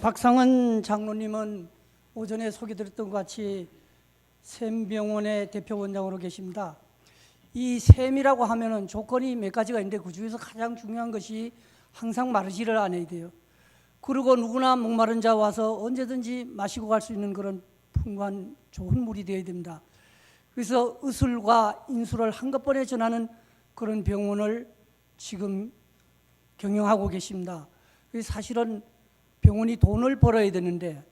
박상은 장로님은 오전에 소개드렸던 것 같이 샘병원의 대표원장으로 계십니다. 이 샘이라고 하면은 조건이 몇 가지가 있는데 그 중에서 가장 중요한 것이 항상 마르지를 않아야 돼요. 그리고 누구나 목마른 자 와서 언제든지 마시고 갈 수 있는 그런 풍부한 좋은 물이 되어야 됩니다. 그래서 의술과 인술을 한꺼번에 전하는 그런 병원을 지금 경영하고 계십니다. 사실은 병원이 돈을 벌어야 되는데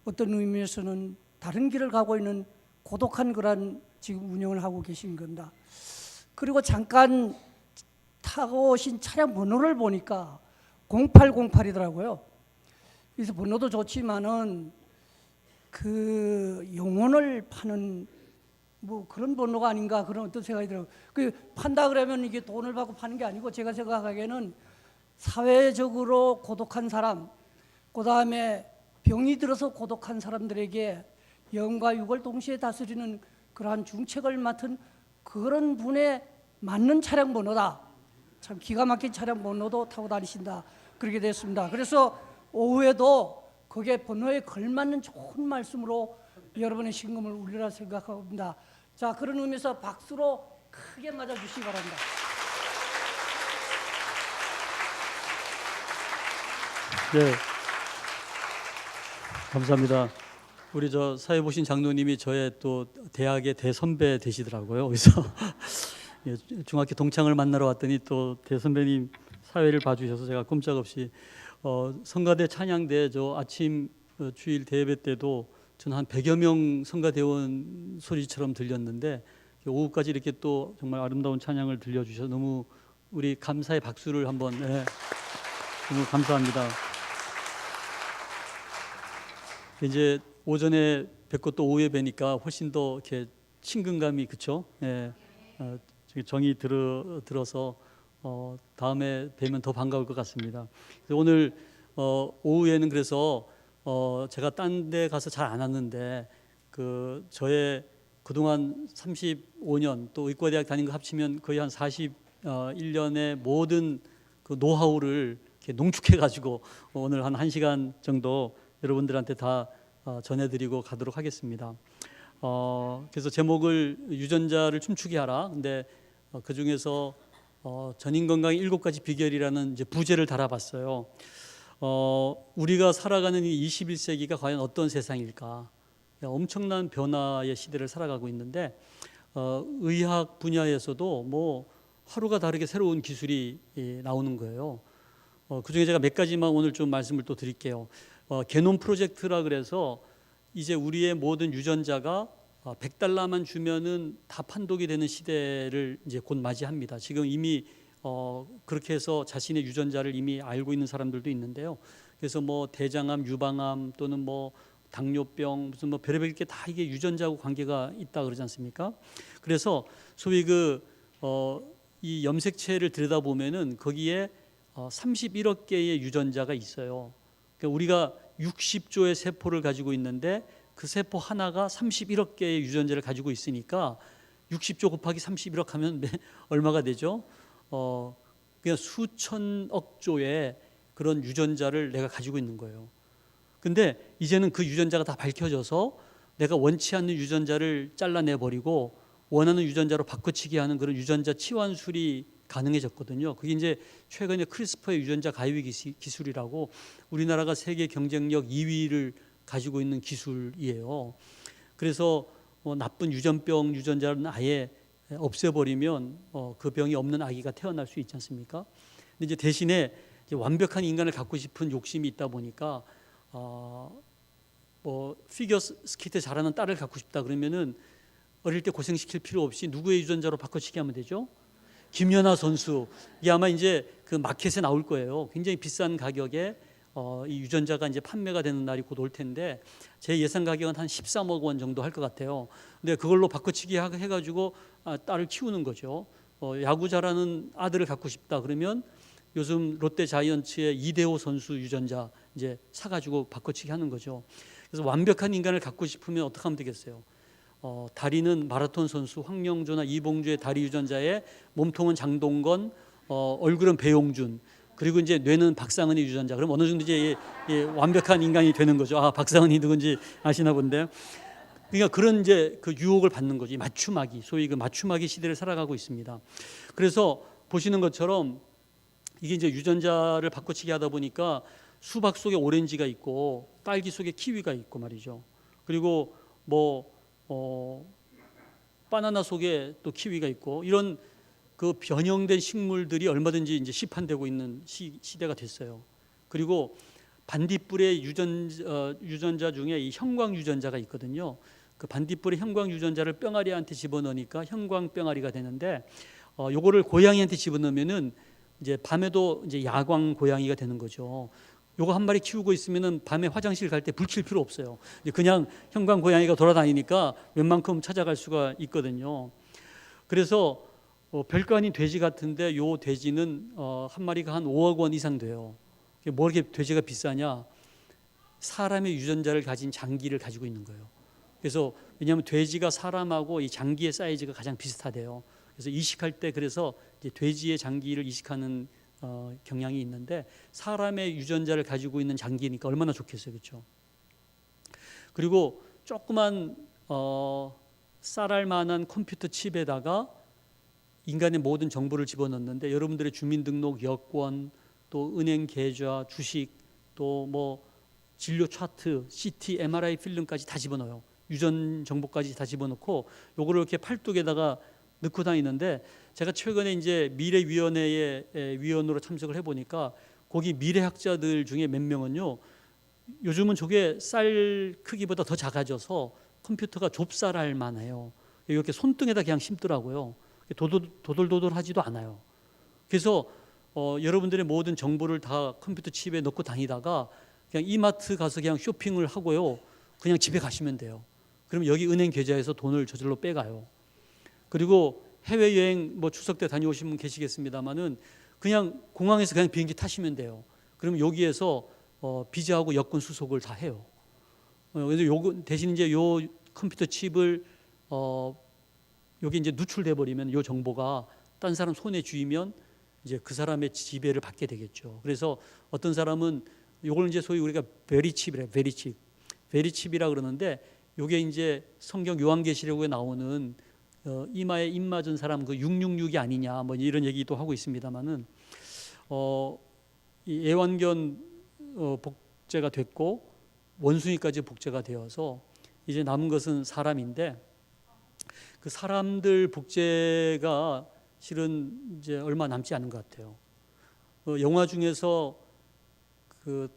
어떤 의미에서는 다른 길을 가고 있는 고독한 그런 지금 운영을 하고 계신 겁니다. 그리고 잠깐 타고 오신 차량 번호를 보니까 0808이더라고요. 그래서 번호도 좋지만은 그 영혼을 파는 뭐 그런 번호가 아닌가 그런 어떤 생각이 들어요. 그 판다 그러면 이게 돈을 받고 파는 게 아니고 제가 생각하기에는 사회적으로 고독한 사람, 그 다음에 병이 들어서 고독한 사람들에게 영과 육을 동시에 다스리는 그러한 중책을 맡은 그런 분에 맞는 차량 번호다. 참 기가 막힌 차량 번호도 타고 다니신다. 그렇게 됐습니다. 그래서 오후에도 거기에 번호에 걸맞는 좋은 말씀으로 여러분의 신금을 울리라 생각합니다. 자, 그런 의미에서 박수로 크게 맞아주시기 바랍니다. 네, 감사합니다. 우리 저 사회 보신 장로님이 저의 또 대학의 대선배 되시더라고요. 그래서 중학교 동창을 만나러 왔더니 또 대선배님 사회를 봐주셔서 제가 꼼짝없이 성가대 찬양대 저 아침 주일 대예배 때도 저는 한 100여 명 성가대원 소리처럼 들렸는데 오후까지 이렇게 또 정말 아름다운 찬양을 들려주셔서 너무 우리 감사의 박수를 한번 너무 감사합니다. 이제 오전에 뵙고 또 오후에 뵈니까 훨씬 더 이렇게 친근감이 그쵸? 정이 들어서 다음에 뵈면 더 반가울 것 같습니다. 그래서 오늘 오후에는 그래서 제가 딴 데 가서 잘 안 왔는데 그 저의 그동안 35년 또 의과대학 다닌 거 합치면 거의 한 41년의 모든 그 노하우를 이렇게 농축해 가지고 오늘 한 1시간 정도 여러분들한테 다 전해드리고 가도록 하겠습니다. 그래서 제목을 유전자를 춤추게 하라. 근데 그 중에서 전인 건강의 7가지 비결이라는 이제 부제를 달아봤어요. 우리가 살아가는 이 21세기가 과연 어떤 세상일까? 엄청난 변화의 시대를 살아가고 있는데 의학 분야에서도 뭐 하루가 다르게 새로운 기술이 나오는 거예요. 그중에 제가 몇 가지만 오늘 좀 말씀을 또 드릴게요. 게놈 프로젝트라 그래서 이제 우리의 모든 유전자가 $100만 주면은 다 판독이 되는 시대를 이제 곧 맞이합니다. 지금 이미 그렇게 해서 자신의 유전자를 이미 알고 있는 사람들도 있는데요. 그래서 뭐 대장암, 유방암 또는 뭐 당뇨병 무슨 뭐 별의별 게 다 이게 유전자하고 관계가 있다 그러지 않습니까? 그래서 소위 이 염색체를 들여다보면은 거기에 31억 개의 유전자가 있어요. 그러니까 우리가 60조의 세포를 가지고 있는데 그 세포 하나가 31억 개의 유전자를 가지고 있으니까 60조 곱하기 31억 하면 얼마가 되죠? 그냥 수천억 조의 그런 유전자를 내가 가지고 있는 거예요. 근데 이제는 그 유전자가 다 밝혀져서 내가 원치 않는 유전자를 잘라내버리고 원하는 유전자로 바꿔치기 하는 그런 유전자 치환술이 가능해졌거든요. 그게 이제 최근에 크리스퍼의 유전자 가위 기술이라고 우리나라가 세계 경쟁력 2위를 가지고 있는 기술이에요. 그래서 나쁜 유전병 유전자는 아예 없애버리면 그 병이 없는 아기가 태어날 수 있지 않습니까? 근데 이제 대신에 이제 완벽한 인간을 갖고 싶은 욕심이 있다 보니까 뭐 피겨 스케이트 잘하는 딸을 갖고 싶다 그러면은 어릴 때 고생시킬 필요 없이 누구의 유전자로 바꿔치기 하면 되죠? 김연아 선수, 이게 아마 이제 그 마켓에 나올 거예요. 굉장히 비싼 가격에 이 유전자가 이제 판매가 되는 날이 곧 올 텐데 제 예상 가격은 한 13억 원 정도 할 것 같아요. 근데 그걸로 바꿔치기 해가지고 딸을 키우는 거죠. 야구 잘하는 아들을 갖고 싶다 그러면 요즘 롯데 자이언츠의 이대호 선수 유전자 이제 사가지고 바꿔치기 하는 거죠. 그래서 완벽한 인간을 갖고 싶으면 어떻게 하면 되겠어요? 다리는 마라톤 선수 황영조나 이봉주의 다리 유전자에 몸통은 장동건, 얼굴은 배용준, 그리고 이제 뇌는 박상은의 유전자. 그럼 어느 정도 이제 완벽한 인간이 되는 거죠. 아, 박상은이 누군지 아시나 본데. 그러니까 그런 이제 그 유혹을 받는 거지. 맞춤아기, 소위 그 맞춤아기 시대를 살아가고 있습니다. 그래서 보시는 것처럼 이게 이제 유전자를 바꿔치기 하다 보니까 수박 속에 오렌지가 있고 딸기 속에 키위가 있고 말이죠. 그리고 뭐 바나나 속에 또 키위가 있고 이런 그 변형된 식물들이 얼마든지 이제 시판되고 있는 시대가 됐어요. 그리고 반딧불의 유전자 중에 이 형광 유전자가 있거든요. 그 반딧불의 형광 유전자를 병아리한테 집어넣으니까 형광 병아리가 되는데, 요거를 고양이한테 집어넣으면은 이제 밤에도 이제 야광 고양이가 되는 거죠. 요거 한 마리 키우고 있으면은 밤에 화장실 갈 때 불 킬 필요 없어요. 그냥 형광 고양이가 돌아다니니까 웬만큼 찾아갈 수가 있거든요. 그래서 별거 아닌 돼지 같은데 요 돼지는 한 마리가 한 5억 원 이상 돼요. 뭐 이렇게 돼지가 비싸냐? 사람의 유전자를 가진 장기를 가지고 있는 거예요. 그래서 왜냐하면 돼지가 사람하고 이 장기의 사이즈가 가장 비슷하대요. 그래서 이식할 때 그래서 이제 돼지의 장기를 이식하는 경향이 있는데 사람의 유전자를 가지고 있는 장기니까 얼마나 좋겠어요, 그렇죠? 그리고 조그만 쌀알만한 컴퓨터 칩에다가 인간의 모든 정보를 집어넣는데 여러분들의 주민등록, 여권, 또 은행 계좌, 주식, 또 뭐 진료 차트, CT, MRI 필름까지 다 집어넣어요. 유전 정보까지 다 집어넣고 요거를 이렇게 팔뚝에다가 넣고 다니는데, 제가 최근에 이제 미래위원회의 위원으로 참석을 해보니까 거기 미래학자들 중에 몇 명은요, 요즘은 저게 쌀 크기보다 더 작아져서 컴퓨터가 좁쌀알만 해요. 이렇게 손등에다 그냥 심더라고요. 도돌도돌하지도 않아요. 그래서 여러분들의 모든 정보를 다 컴퓨터 칩에 넣고 다니다가 그냥 이마트 가서 그냥 쇼핑을 하고요, 그냥 집에 가시면 돼요. 그러면 여기 은행 계좌에서 돈을 저절로 빼가요. 그리고 해외여행 뭐 추석 때 다녀오신 분 계시겠습니다만은 그냥 공항에서 그냥 비행기 타시면 돼요. 그러면 여기에서 비자하고 여권 수속을 다 해요. 그래서 요거 대신 이제 요 컴퓨터 칩을 여기 이제 누출돼 버리면 요 정보가 딴 사람 손에 쥐면 이제 그 사람의 지배를 받게 되겠죠. 그래서 어떤 사람은 요걸 이제 소위 우리가 베리칩이라, 베리칩이라 그러는데, 요게 이제 성경 요한계시록에 나오는 이마에 입 맞은 사람 그 666이 아니냐 뭐 이런 얘기도 하고 있습니다만은, 이 애완견 복제가 됐고 원숭이까지 복제가 되어서 이제 남은 것은 사람인데, 그 사람들 복제가 실은 이제 얼마 남지 않은 것 같아요. 영화 중에서 그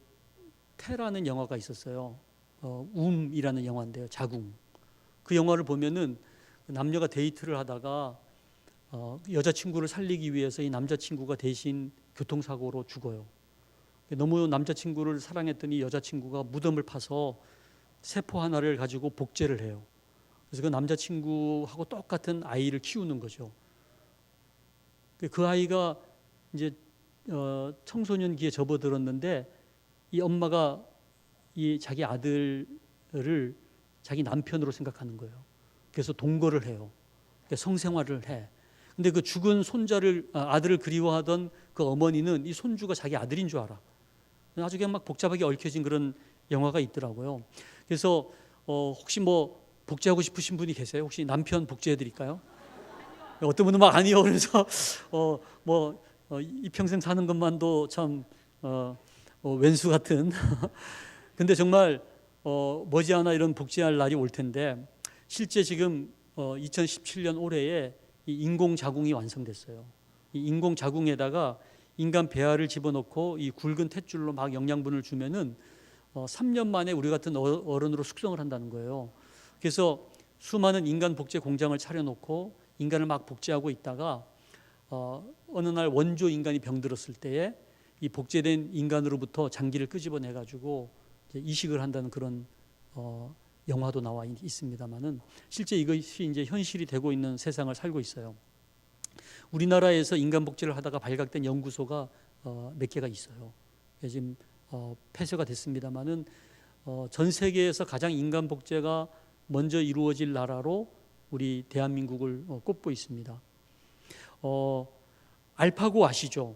태라는 영화가 있었어요. 움이라는 영화인데요, 자궁. 그 영화를 보면은 남녀가 데이트를 하다가 여자친구를 살리기 위해서 이 남자친구가 대신 교통사고로 죽어요. 너무 남자친구를 사랑했더니 여자친구가 무덤을 파서 세포 하나를 가지고 복제를 해요. 그래서 그 남자친구하고 똑같은 아이를 키우는 거죠. 그 아이가 이제 청소년기에 접어들었는데, 이 엄마가 이 자기 아들을 자기 남편으로 생각하는 거예요. 그래서 동거를 해요. 성생활을 해. 근데 그 죽은 아들을 그리워하던 그 어머니는 이 손주가 자기 아들인 줄 알아. 아주 그냥 막 복잡하게 얽혀진 그런 영화가 있더라고요. 그래서 혹시 뭐 복제하고 싶으신 분이 계세요? 혹시 남편 복제해 드릴까요? 어떤 분은 막 아니요. 그래서 이 평생 사는 것만도 참 왼수 같은. 근데 정말 머지않아 이런 복제할 날이 올 텐데, 실제 지금 2017년 올해에 이 인공 자궁이 완성됐어요. 이 인공 자궁에다가 인간 배아를 집어넣고 이 굵은 탯줄로 막 영양분을 주면은 3년 만에 우리 같은 어른으로 숙성을 한다는 거예요. 그래서 수많은 인간 복제 공장을 차려놓고 인간을 막 복제하고 있다가 어느 날 원조 인간이 병들었을 때에 이 복제된 인간으로부터 장기를 끄집어내 가지고 이식을 한다는 그런 영화도 나와 있습니다만은, 실제 이것이 이제 현실이 되고 있는 세상을 살고 있어요. 우리나라에서 인간 복제를 하다가 발각된 연구소가 몇 개가 있어요. 지금 폐쇄가 됐습니다만은 전 세계에서 가장 인간 복제가 먼저 이루어질 나라로 우리 대한민국을 꼽고 있습니다. 알파고 아시죠?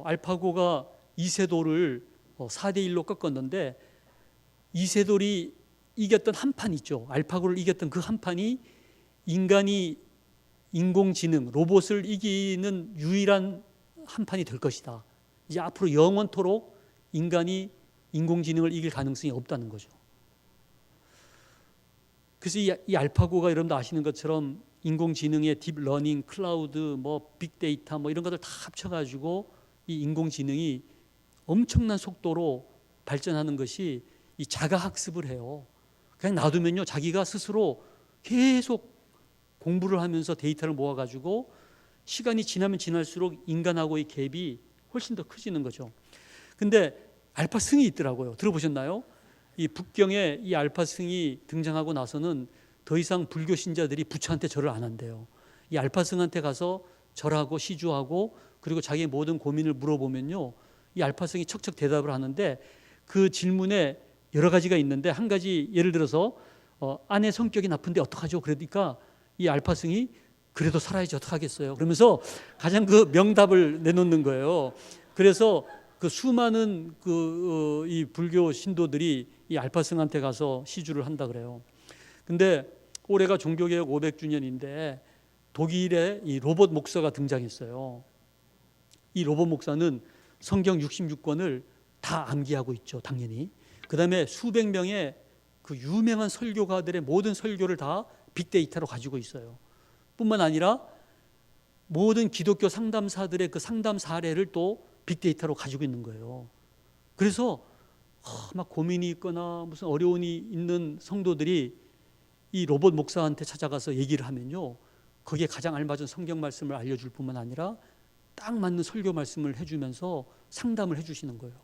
알파고가 이세돌을 4대 1로 꺾었는데 이세돌이 이겼던 한 판 있죠. 알파고를 이겼던 그 한 판이 인간이 인공지능, 로봇을 이기는 유일한 한 판이 될 것이다. 이제 앞으로 영원토록 인간이 인공지능을 이길 가능성이 없다는 거죠. 그래서 이 알파고가 여러분도 아시는 것처럼 인공지능의 딥러닝, 클라우드, 뭐 빅데이터 뭐 이런 것들 다 합쳐가지고 이 인공지능이 엄청난 속도로 발전하는 것이 이 자가학습을 해요. 그냥 놔두면요 자기가 스스로 계속 공부를 하면서 데이터를 모아가지고 시간이 지나면 지날수록 인간하고의 갭이 훨씬 더 커지는 거죠. 근데 알파승이 있더라고요. 들어보셨나요? 이 북경에 이 알파승이 등장하고 나서는 더 이상 불교 신자들이 부처한테 절을 안 한대요. 이 알파승한테 가서 절하고 시주하고 그리고 자기의 모든 고민을 물어보면요 이 알파승이 척척 대답을 하는데 그 질문에 여러 가지가 있는데 한 가지 예를 들어서 아내 성격이 나쁜데 어떡하죠? 그러니까 이 알파승이 그래도 살아야지 어떡하겠어요? 그러면서 가장 그 명답을 내놓는 거예요. 그래서 그 수많은 이 불교 신도들이 이 알파승한테 가서 시주를 한다 그래요. 근데 올해가 종교개혁 500주년인데 독일에 이 로봇 목사가 등장했어요. 이 로봇 목사는 성경 66권을 다 암기하고 있죠, 당연히. 그다음에 수백 명의 그 유명한 설교가들의 모든 설교를 다 빅데이터로 가지고 있어요. 뿐만 아니라 모든 기독교 상담사들의 그 상담 사례를 또 빅데이터로 가지고 있는 거예요. 그래서 막 고민이 있거나 무슨 어려움이 있는 성도들이 이 로봇 목사한테 찾아가서 얘기를 하면요 거기에 가장 알맞은 성경 말씀을 알려줄 뿐만 아니라 딱 맞는 설교 말씀을 해주면서 상담을 해주시는 거예요.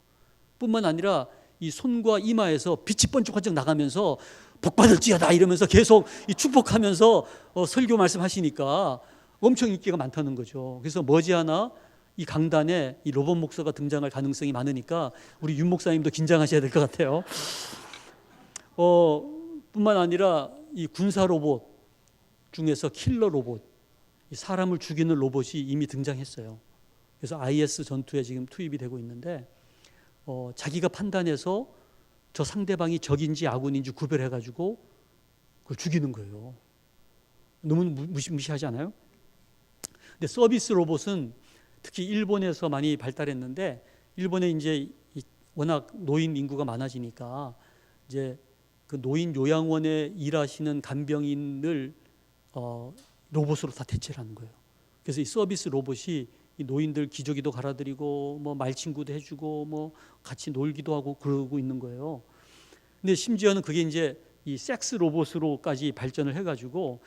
뿐만 아니라 이 손과 이마에서 빛이 번쩍번쩍 나가면서 복받을지어다 이러면서 계속 이 축복하면서 설교 말씀하시니까 엄청 인기가 많다는 거죠. 그래서 머지않아 이 강단에 이 로봇 목사가 등장할 가능성이 많으니까 우리 윤 목사님도 긴장하셔야 될 것 같아요. 뿐만 아니라 이 군사 로봇 중에서 킬러 로봇, 이 사람을 죽이는 로봇이 이미 등장했어요. 그래서 IS 전투에 지금 투입이 되고 있는데 자기가 판단해서 저 상대방이 적인지 아군인지 구별해가지고 그걸 죽이는 거예요. 너무 무시하지 않아요? 근데 서비스 로봇은 특히 일본에서 많이 발달했는데 일본에 이제 워낙 노인 인구가 많아지니까 이제 그 노인 요양원에 일하시는 간병인을 로봇으로 다 대체를 하는 거예요. 그래서 이 서비스 로봇이 이 노인들 기저귀도 갈아드리고 뭐 말친구도 해주고 뭐 같이 놀기도 하고 그러고 있는 거예요. 근데 심지어는 그게 이제 이 섹스 로봇으로까지 발전을 해가지고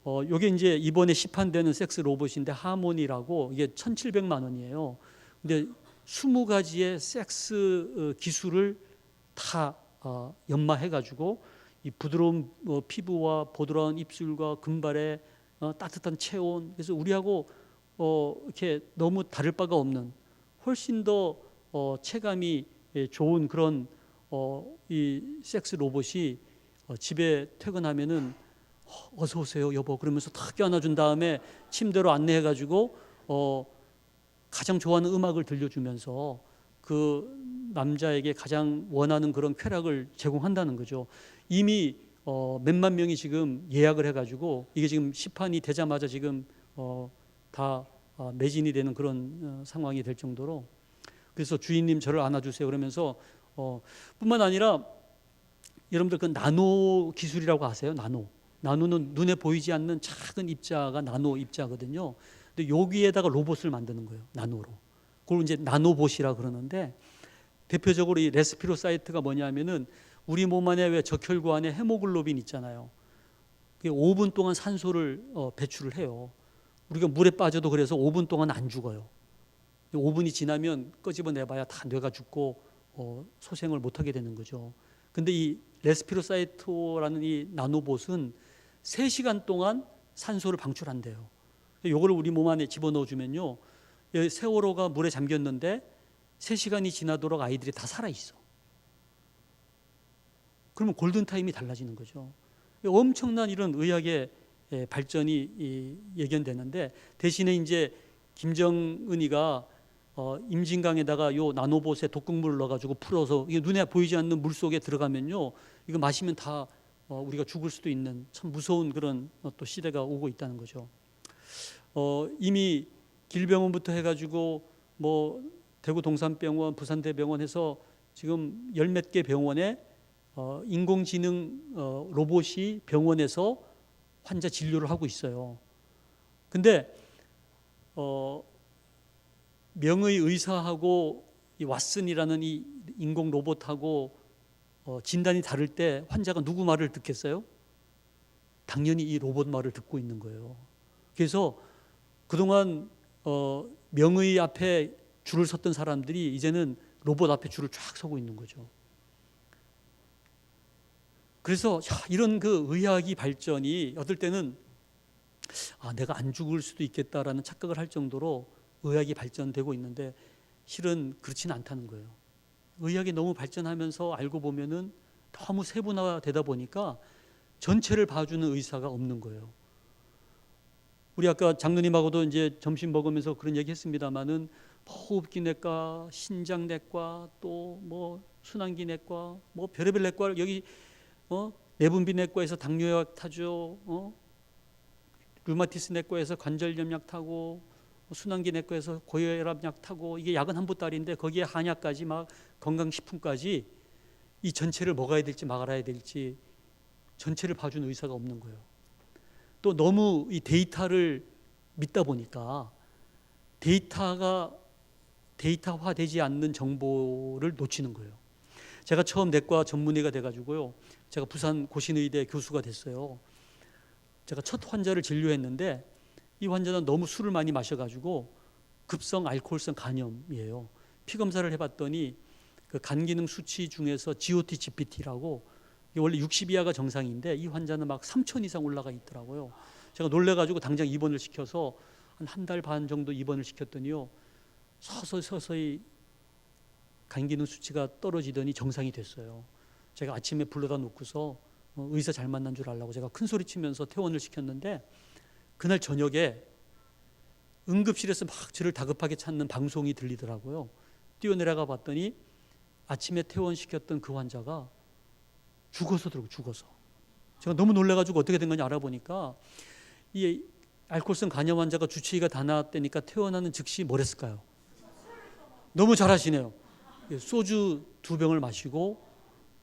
요게 이제 이번에 시판되는 섹스 로봇인데 하모니라고 이게 1,700만 원이에요. 근데 20가지의 섹스 기술을 다 연마해가지고 이 부드러운 피부와 보드라운 입술과 금발의 따뜻한 체온, 그래서 우리하고 이렇게 너무 다를 바가 없는 훨씬 더 체감이 좋은 그런 이 섹스 로봇이 집에 퇴근하면은 어서 오세요 여보 그러면서 탁 껴안아준 다음에 침대로 안내해가지고 가장 좋아하는 음악을 들려주면서 그 남자에게 가장 원하는 그런 쾌락을 제공한다는 거죠. 이미 몇만 명이 지금 예약을 해가지고 이게 지금 시판이 되자마자 지금 다 매진이 되는 그런 상황이 될 정도로, 그래서 주인님 저를 안아주세요 그러면서 뿐만 아니라 여러분들 그 나노 기술이라고 아세요? 나노는 눈에 보이지 않는 작은 입자가 나노 입자거든요. 근데 여기에다가 로봇을 만드는 거예요. 나노로. 그걸 이제 나노봇이라 그러는데 대표적으로 이 레스피로사이트가 뭐냐면은 우리 몸 안에 왜 적혈구 안에 헤모글로빈 있잖아요. 그게 5분 동안 산소를 배출을 해요. 우리가 물에 빠져도 그래서 5분 동안 안 죽어요. 5분이 지나면 끄집어내봐야 다 뇌가 죽고 소생을 못하게 되는 거죠. 근데 이 레스피로사이토라는 이 나노봇은 3시간 동안 산소를 방출한대요. 이거를 우리 몸 안에 집어넣어주면요, 세월호가 물에 잠겼는데 3시간이 지나도록 아이들이 다 살아있어. 그러면 골든타임이 달라지는 거죠. 엄청난 이런 의학의 발전이 예견되는데, 대신에 이제 김정은이가 임진강에다가 요 나노봇에 독극물을 넣어가지고 풀어서 이게 눈에 보이지 않는 물 속에 들어가면요, 이거 마시면 다 우리가 죽을 수도 있는 참 무서운 그런 또 시대가 오고 있다는 거죠. 이미 길병원부터 해가지고 뭐 대구 동산병원, 부산대병원 해서 지금 열 몇 개 병원에 인공지능 로봇이 병원에서 환자 진료를 하고 있어요. 근데 명의 의사하고 이 왓슨이라는 이 인공 로봇하고 진단이 다를 때 환자가 누구 말을 듣겠어요? 당연히 이 로봇 말을 듣고 있는 거예요. 그래서 그동안 명의 앞에 줄을 섰던 사람들이 이제는 로봇 앞에 줄을 쫙 서고 있는 거죠. 그래서 이런 그 의학이 발전이 어떨 때는 내가 안 죽을 수도 있겠다라는 착각을 할 정도로 의학이 발전되고 있는데 실은 그렇지는 않다는 거예요. 의학이 너무 발전하면서 알고 보면은 너무 세분화되다 보니까 전체를 봐주는 의사가 없는 거예요. 우리 아까 장로님하고도 이제 점심 먹으면서 그런 얘기 했습니다마는 호흡기내과, 신장내과, 또 뭐 순환기내과, 뭐 별의별 내과를 여기 내분비내과에서 당뇨약 타죠, 류마티스 내과에서 관절염약 타고, 순환기내과에서 고혈압약 타고, 이게 약은 한 보따리인데 거기에 한약까지 막 건강식품까지 이 전체를 먹어야 될지 말아야 될지 전체를 봐주는 의사가 없는 거예요. 또 너무 이 데이터를 믿다 보니까 데이터화되지 않는 정보를 놓치는 거예요. 제가 처음 내과 전문의가 돼가지고요, 제가 부산 고신의대 교수가 됐어요. 제가 첫 환자를 진료했는데 이 환자는 너무 술을 많이 마셔가지고 급성 알코올성 간염이에요. 피 검사를 해봤더니 그 간 기능 수치 중에서 GOT, GPT라고 원래 60 이하가 정상인데 이 환자는 막 3,000 이상 올라가 있더라고요. 제가 놀래가지고 당장 입원을 시켜서 한 달 반 정도 입원을 시켰더니요, 서서히 간 기능 수치가 떨어지더니 정상이 됐어요. 제가 아침에 불러다 놓고서 의사 잘 만난 줄 알라고 제가 큰 소리 치면서 퇴원을 시켰는데 그날 저녁에 응급실에서 막 저를 다급하게 찾는 방송이 들리더라고요. 뛰어내려가 봤더니 아침에 퇴원시켰던 그 환자가 죽어서. 제가 너무 놀라가지고 어떻게 된 건지 알아보니까 이 알코올성 간염 환자가 주치의가 다 나왔다니까 퇴원하는 즉시 뭘 했을까요? 너무 잘하시네요. 소주 2병을 마시고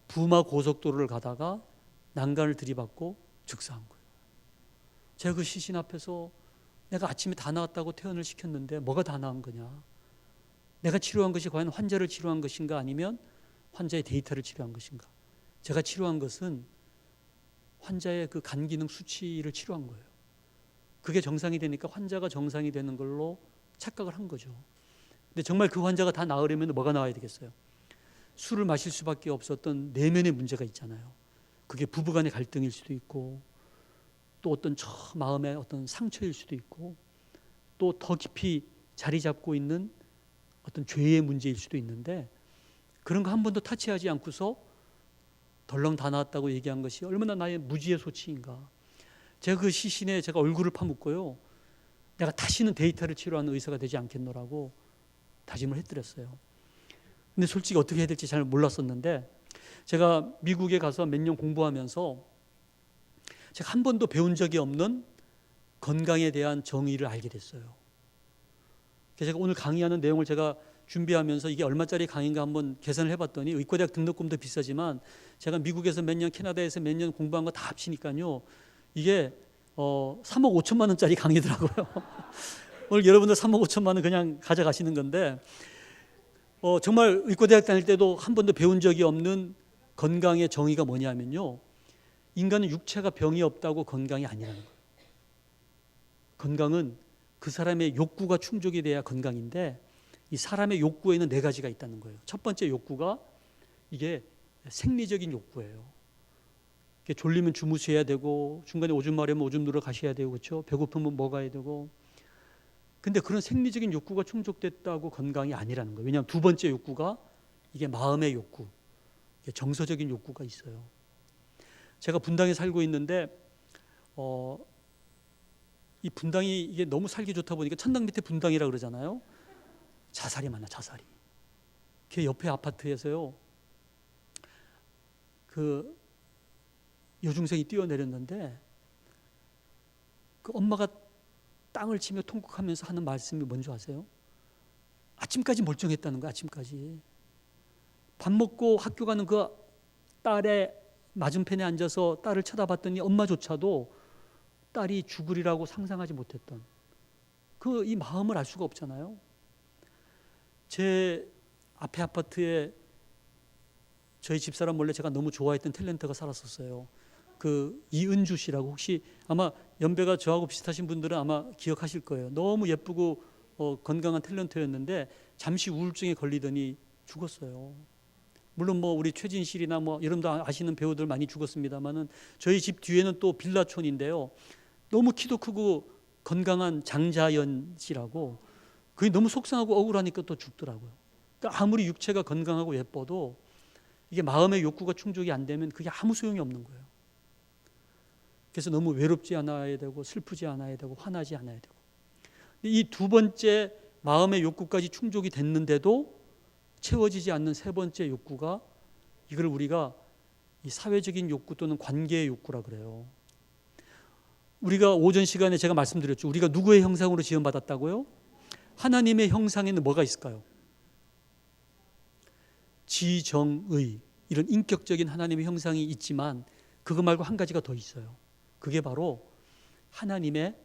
부마 고속도로를 가다가 난간을 들이받고 즉사한 거예요. 제가 그 시신 앞에서 내가 아침에 다 나왔다고 퇴원을 시켰는데 뭐가 다 나은 거냐? 내가 치료한 것이 과연 환자를 치료한 것인가 아니면 환자의 데이터를 치료한 것인가? 제가 치료한 것은 환자의 그 간 기능 수치를 치료한 거예요. 그게 정상이 되니까 환자가 정상이 되는 걸로 착각을 한 거죠. 근데 정말 그 환자가 다 나으려면 뭐가 나와야 되겠어요? 술을 마실 수밖에 없었던 내면의 문제가 있잖아요. 그게 부부간의 갈등일 수도 있고, 또 어떤 마음의 어떤 상처일 수도 있고, 또 더 깊이 자리 잡고 있는 어떤 죄의 문제일 수도 있는데, 그런 거 한 번도 타치하지 않고서 덜렁 다 나았다고 얘기한 것이 얼마나 나의 무지의 소치인가. 제가 그 시신에 제가 얼굴을 파묻고요, 내가 다시는 데이터를 치료하는 의사가 되지 않겠노라고 다짐을 해드렸어요. 근데 솔직히 어떻게 해야 될지 잘 몰랐었는데, 제가 미국에 가서 몇 년 공부하면서 제가 한 번도 배운 적이 없는 건강에 대한 정의를 알게 됐어요. 그래서 제가 오늘 강의하는 내용을 제가 준비하면서 이게 얼마짜리 강의인가 한번 계산을 해봤더니 의과대학 등록금도 비싸지만 제가 미국에서 몇 년, 캐나다에서 몇 년 공부한 거 다 합치니까요, 이게 3억 5천만 원짜리 강의더라고요. 오늘 여러분들 3억 5천만 원 그냥 가져가시는 건데, 정말 의과대학 다닐 때도 한 번도 배운 적이 없는 건강의 정의가 뭐냐면요, 인간은 육체가 병이 없다고 건강이 아니라는 거예요. 건강은 그 사람의 욕구가 충족이 돼야 건강인데, 이 사람의 욕구에는 4가지가 있다는 거예요. 첫 번째 욕구가 이게 생리적인 욕구예요. 졸리면 주무셔야 되고, 중간에 오줌 마려면 오줌 누러 가셔야 되고, 그렇죠? 배고프면 먹어야 되고. 근데 그런 생리적인 욕구가 충족됐다고 건강이 아니라는 거예요. 왜냐하면 두 번째 욕구가 이게 마음의 욕구, 이게 정서적인 욕구가 있어요. 제가 분당에 살고 있는데 이 분당이 이게 너무 살기 좋다 보니까 천당 밑에 분당이라 그러잖아요. 자살이 많아, 자살이. 걔 옆에 아파트에서요, 그 여중생이 뛰어내렸는데 그 엄마가 땅을 치며 통곡하면서 하는 말씀이 뭔지 아세요? 아침까지 멀쩡했다는 거야. 아침까지 밥 먹고 학교 가는 그 딸의 맞은편에 앉아서 딸을 쳐다봤더니 엄마조차도 딸이 죽으리라고 상상하지 못했던 그 이 마음을 알 수가 없잖아요. 제 앞에 아파트에 저희 집사람 몰래 제가 너무 좋아했던 탤런트가 살았었어요. 그 이은주 씨라고, 혹시 아마 연배가 저하고 비슷하신 분들은 아마 기억하실 거예요. 너무 예쁘고 건강한 탤런트였는데 잠시 우울증에 걸리더니 죽었어요. 물론 뭐 우리 최진실이나 뭐 여러분도 아시는 배우들 많이 죽었습니다만은, 저희 집 뒤에는 또 빌라촌인데요, 너무 키도 크고 건강한 장자연 씨라고, 그게 너무 속상하고 억울하니까 또 죽더라고요. 그러니까 아무리 육체가 건강하고 예뻐도 이게 마음의 욕구가 충족이 안 되면 그게 아무 소용이 없는 거예요. 그래서 너무 외롭지 않아야 되고 슬프지 않아야 되고 화나지 않아야 되고, 이 두 번째 마음의 욕구까지 충족이 됐는데도 채워지지 않는 세 번째 욕구가, 이걸 우리가 이 사회적인 욕구 또는 관계의 욕구라 그래요. 우리가 오전 시간에 제가 말씀드렸죠. 우리가 누구의 형상으로 지음받았다고요? 하나님의 형상에는 뭐가 있을까요? 지정의, 이런 인격적인 하나님의 형상이 있지만 그거 말고 한 가지가 더 있어요. 그게 바로 하나님의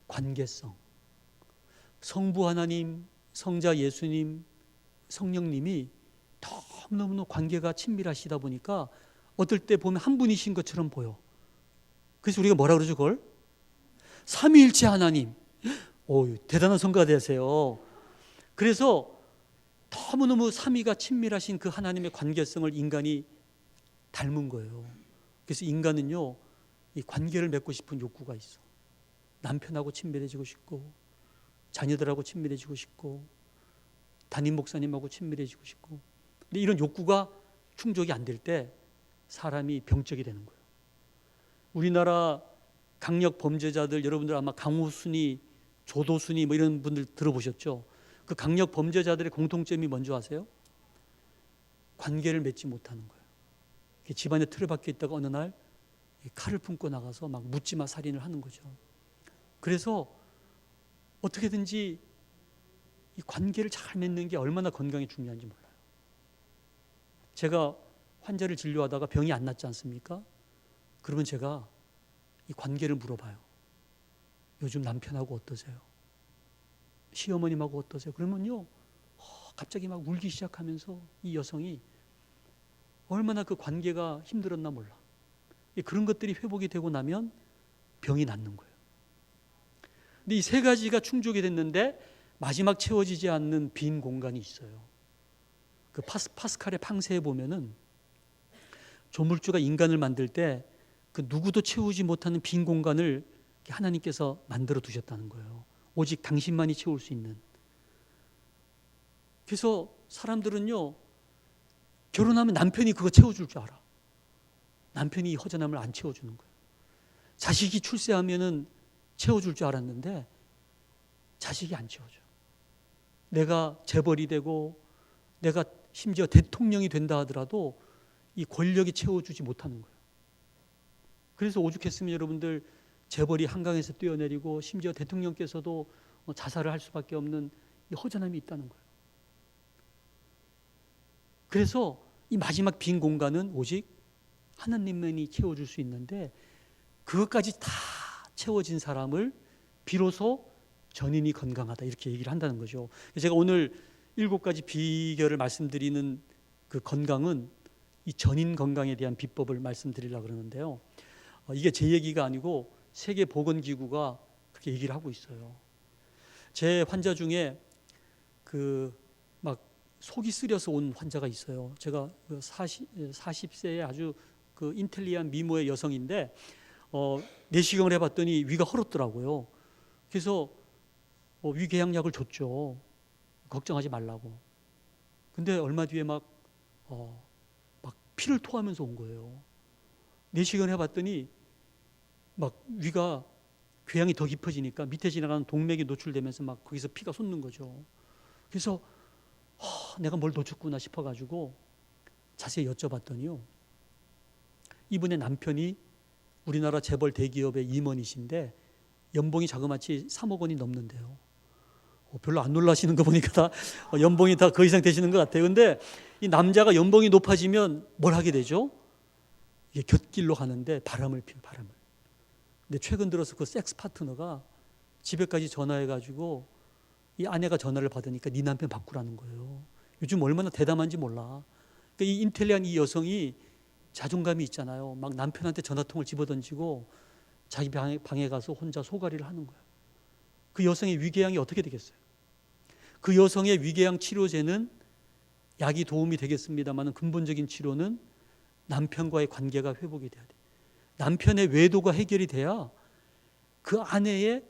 관계성. 성부 하나님, 성자 예수님, 성령님이 너무너무 관계가 친밀하시다 보니까 어떨 때 보면 한 분이신 것처럼 보여. 그래서 우리가 뭐라 그러죠, 그걸? 삼위일체 하나님. 오, 대단한 성가 되세요. 그래서 너무너무 삼위가 친밀하신 그 하나님의 관계성을 인간이 닮은 거예요. 그래서 인간은요, 이 관계를 맺고 싶은 욕구가 있어. 남편하고 친밀해지고 싶고, 자녀들하고 친밀해지고 싶고, 담임 목사님하고 친밀해지고 싶고. 근데 이런 욕구가 충족이 안 될 때 사람이 병적이 되는 거예요. 우리나라 강력 범죄자들, 여러분들 아마 강호순이, 조도순이 뭐 이런 분들 들어보셨죠? 그 강력 범죄자들의 공통점이 뭔지 아세요? 관계를 맺지 못하는 거예요. 집안에 틀어박혀 있다가 어느 날 칼을 품고 나가서 막 묻지마 살인을 하는 거죠. 그래서 어떻게든지 이 관계를 잘 맺는 게 얼마나 건강에 중요한지 몰라요. 제가 환자를 진료하다가 병이 안 낫지 않습니까? 그러면 제가 이 관계를 물어봐요. 요즘 남편하고 어떠세요? 시어머님하고 어떠세요? 그러면요, 갑자기 막 울기 시작하면서 이 여성이 얼마나 그 관계가 힘들었나 몰라. 그런 것들이 회복이 되고 나면 병이 낫는 거예요. 근데 이 세 가지가 충족이 됐는데 마지막 채워지지 않는 빈 공간이 있어요. 그 파스칼의 팡세에 보면은 조물주가 인간을 만들 때 그 누구도 채우지 못하는 빈 공간을 하나님께서 만들어 두셨다는 거예요. 오직 당신만이 채울 수 있는. 그래서 사람들은요, 결혼하면 남편이 그거 채워줄 줄 알아. 남편이 이 허전함을 안 채워주는 거예요. 자식이 출세하면은 채워줄 줄 알았는데 자식이 안 채워줘. 내가 재벌이 되고 내가 심지어 대통령이 된다 하더라도 이 권력이 채워주지 못하는 거예요. 그래서 오죽했으면 여러분들 재벌이 한강에서 뛰어내리고 심지어 대통령께서도 자살을 할 수밖에 없는 이 허전함이 있다는 거예요. 그래서 이 마지막 빈 공간은 오직 하나님만이 채워줄 수 있는데, 그것까지 다 채워진 사람을 비로소 전인이 건강하다 이렇게 얘기를 한다는 거죠. 제가 오늘 7가지 비결을 말씀드리는 그 건강은 이 전인 건강에 대한 비법을 말씀드리려고 그러는데요. 이게 제 얘기가 아니고 세계보건기구가 그렇게 얘기를 하고 있어요. 제 환자 중에 그 막 속이 쓰려서 온 환자가 있어요. 제가 40세의 아주 그 인텔리한 미모의 여성인데 내시경을 해봤더니 위가 헐었더라고요. 그래서 위궤양약을 줬죠. 걱정하지 말라고. 근데 얼마 뒤에 막 피를 토하면서 온 거예요. 내시경을 해봤더니 막 위가 궤양이 더 깊어지니까 밑에 지나가는 동맥이 노출되면서 막 거기서 피가 솟는 거죠. 그래서 내가 뭘 놓쳤구나 싶어가지고 자세히 여쭤봤더니요, 이분의 남편이 우리나라 재벌 대기업의 임원이신데 연봉이 자그마치 3억 원이 넘는데요. 별로 안 놀라시는 거 보니까 다 연봉이 다 그 이상 되시는 것 같아요. 근데 이 남자가 연봉이 높아지면 뭘 하게 되죠? 이게 곁길로 가는데 바람을 피워요, 바람을. 근데 최근 들어서 그 섹스 파트너가 집에까지 전화해가지고 이 아내가 전화를 받으니까 네 남편 바꾸라는 거예요. 요즘 얼마나 대담한지 몰라. 그러니까 이 인텔리한 이 여성이 자존감이 있잖아요. 막 남편한테 전화통을 집어던지고 자기 방에 가서 혼자 소가리를 하는 거예요. 그 여성의 위궤양이 어떻게 되겠어요? 그 여성의 위궤양 치료제는 약이 도움이 되겠습니다만 근본적인 치료는 남편과의 관계가 회복이 돼야 돼요. 남편의 외도가 해결이 돼야 그 아내의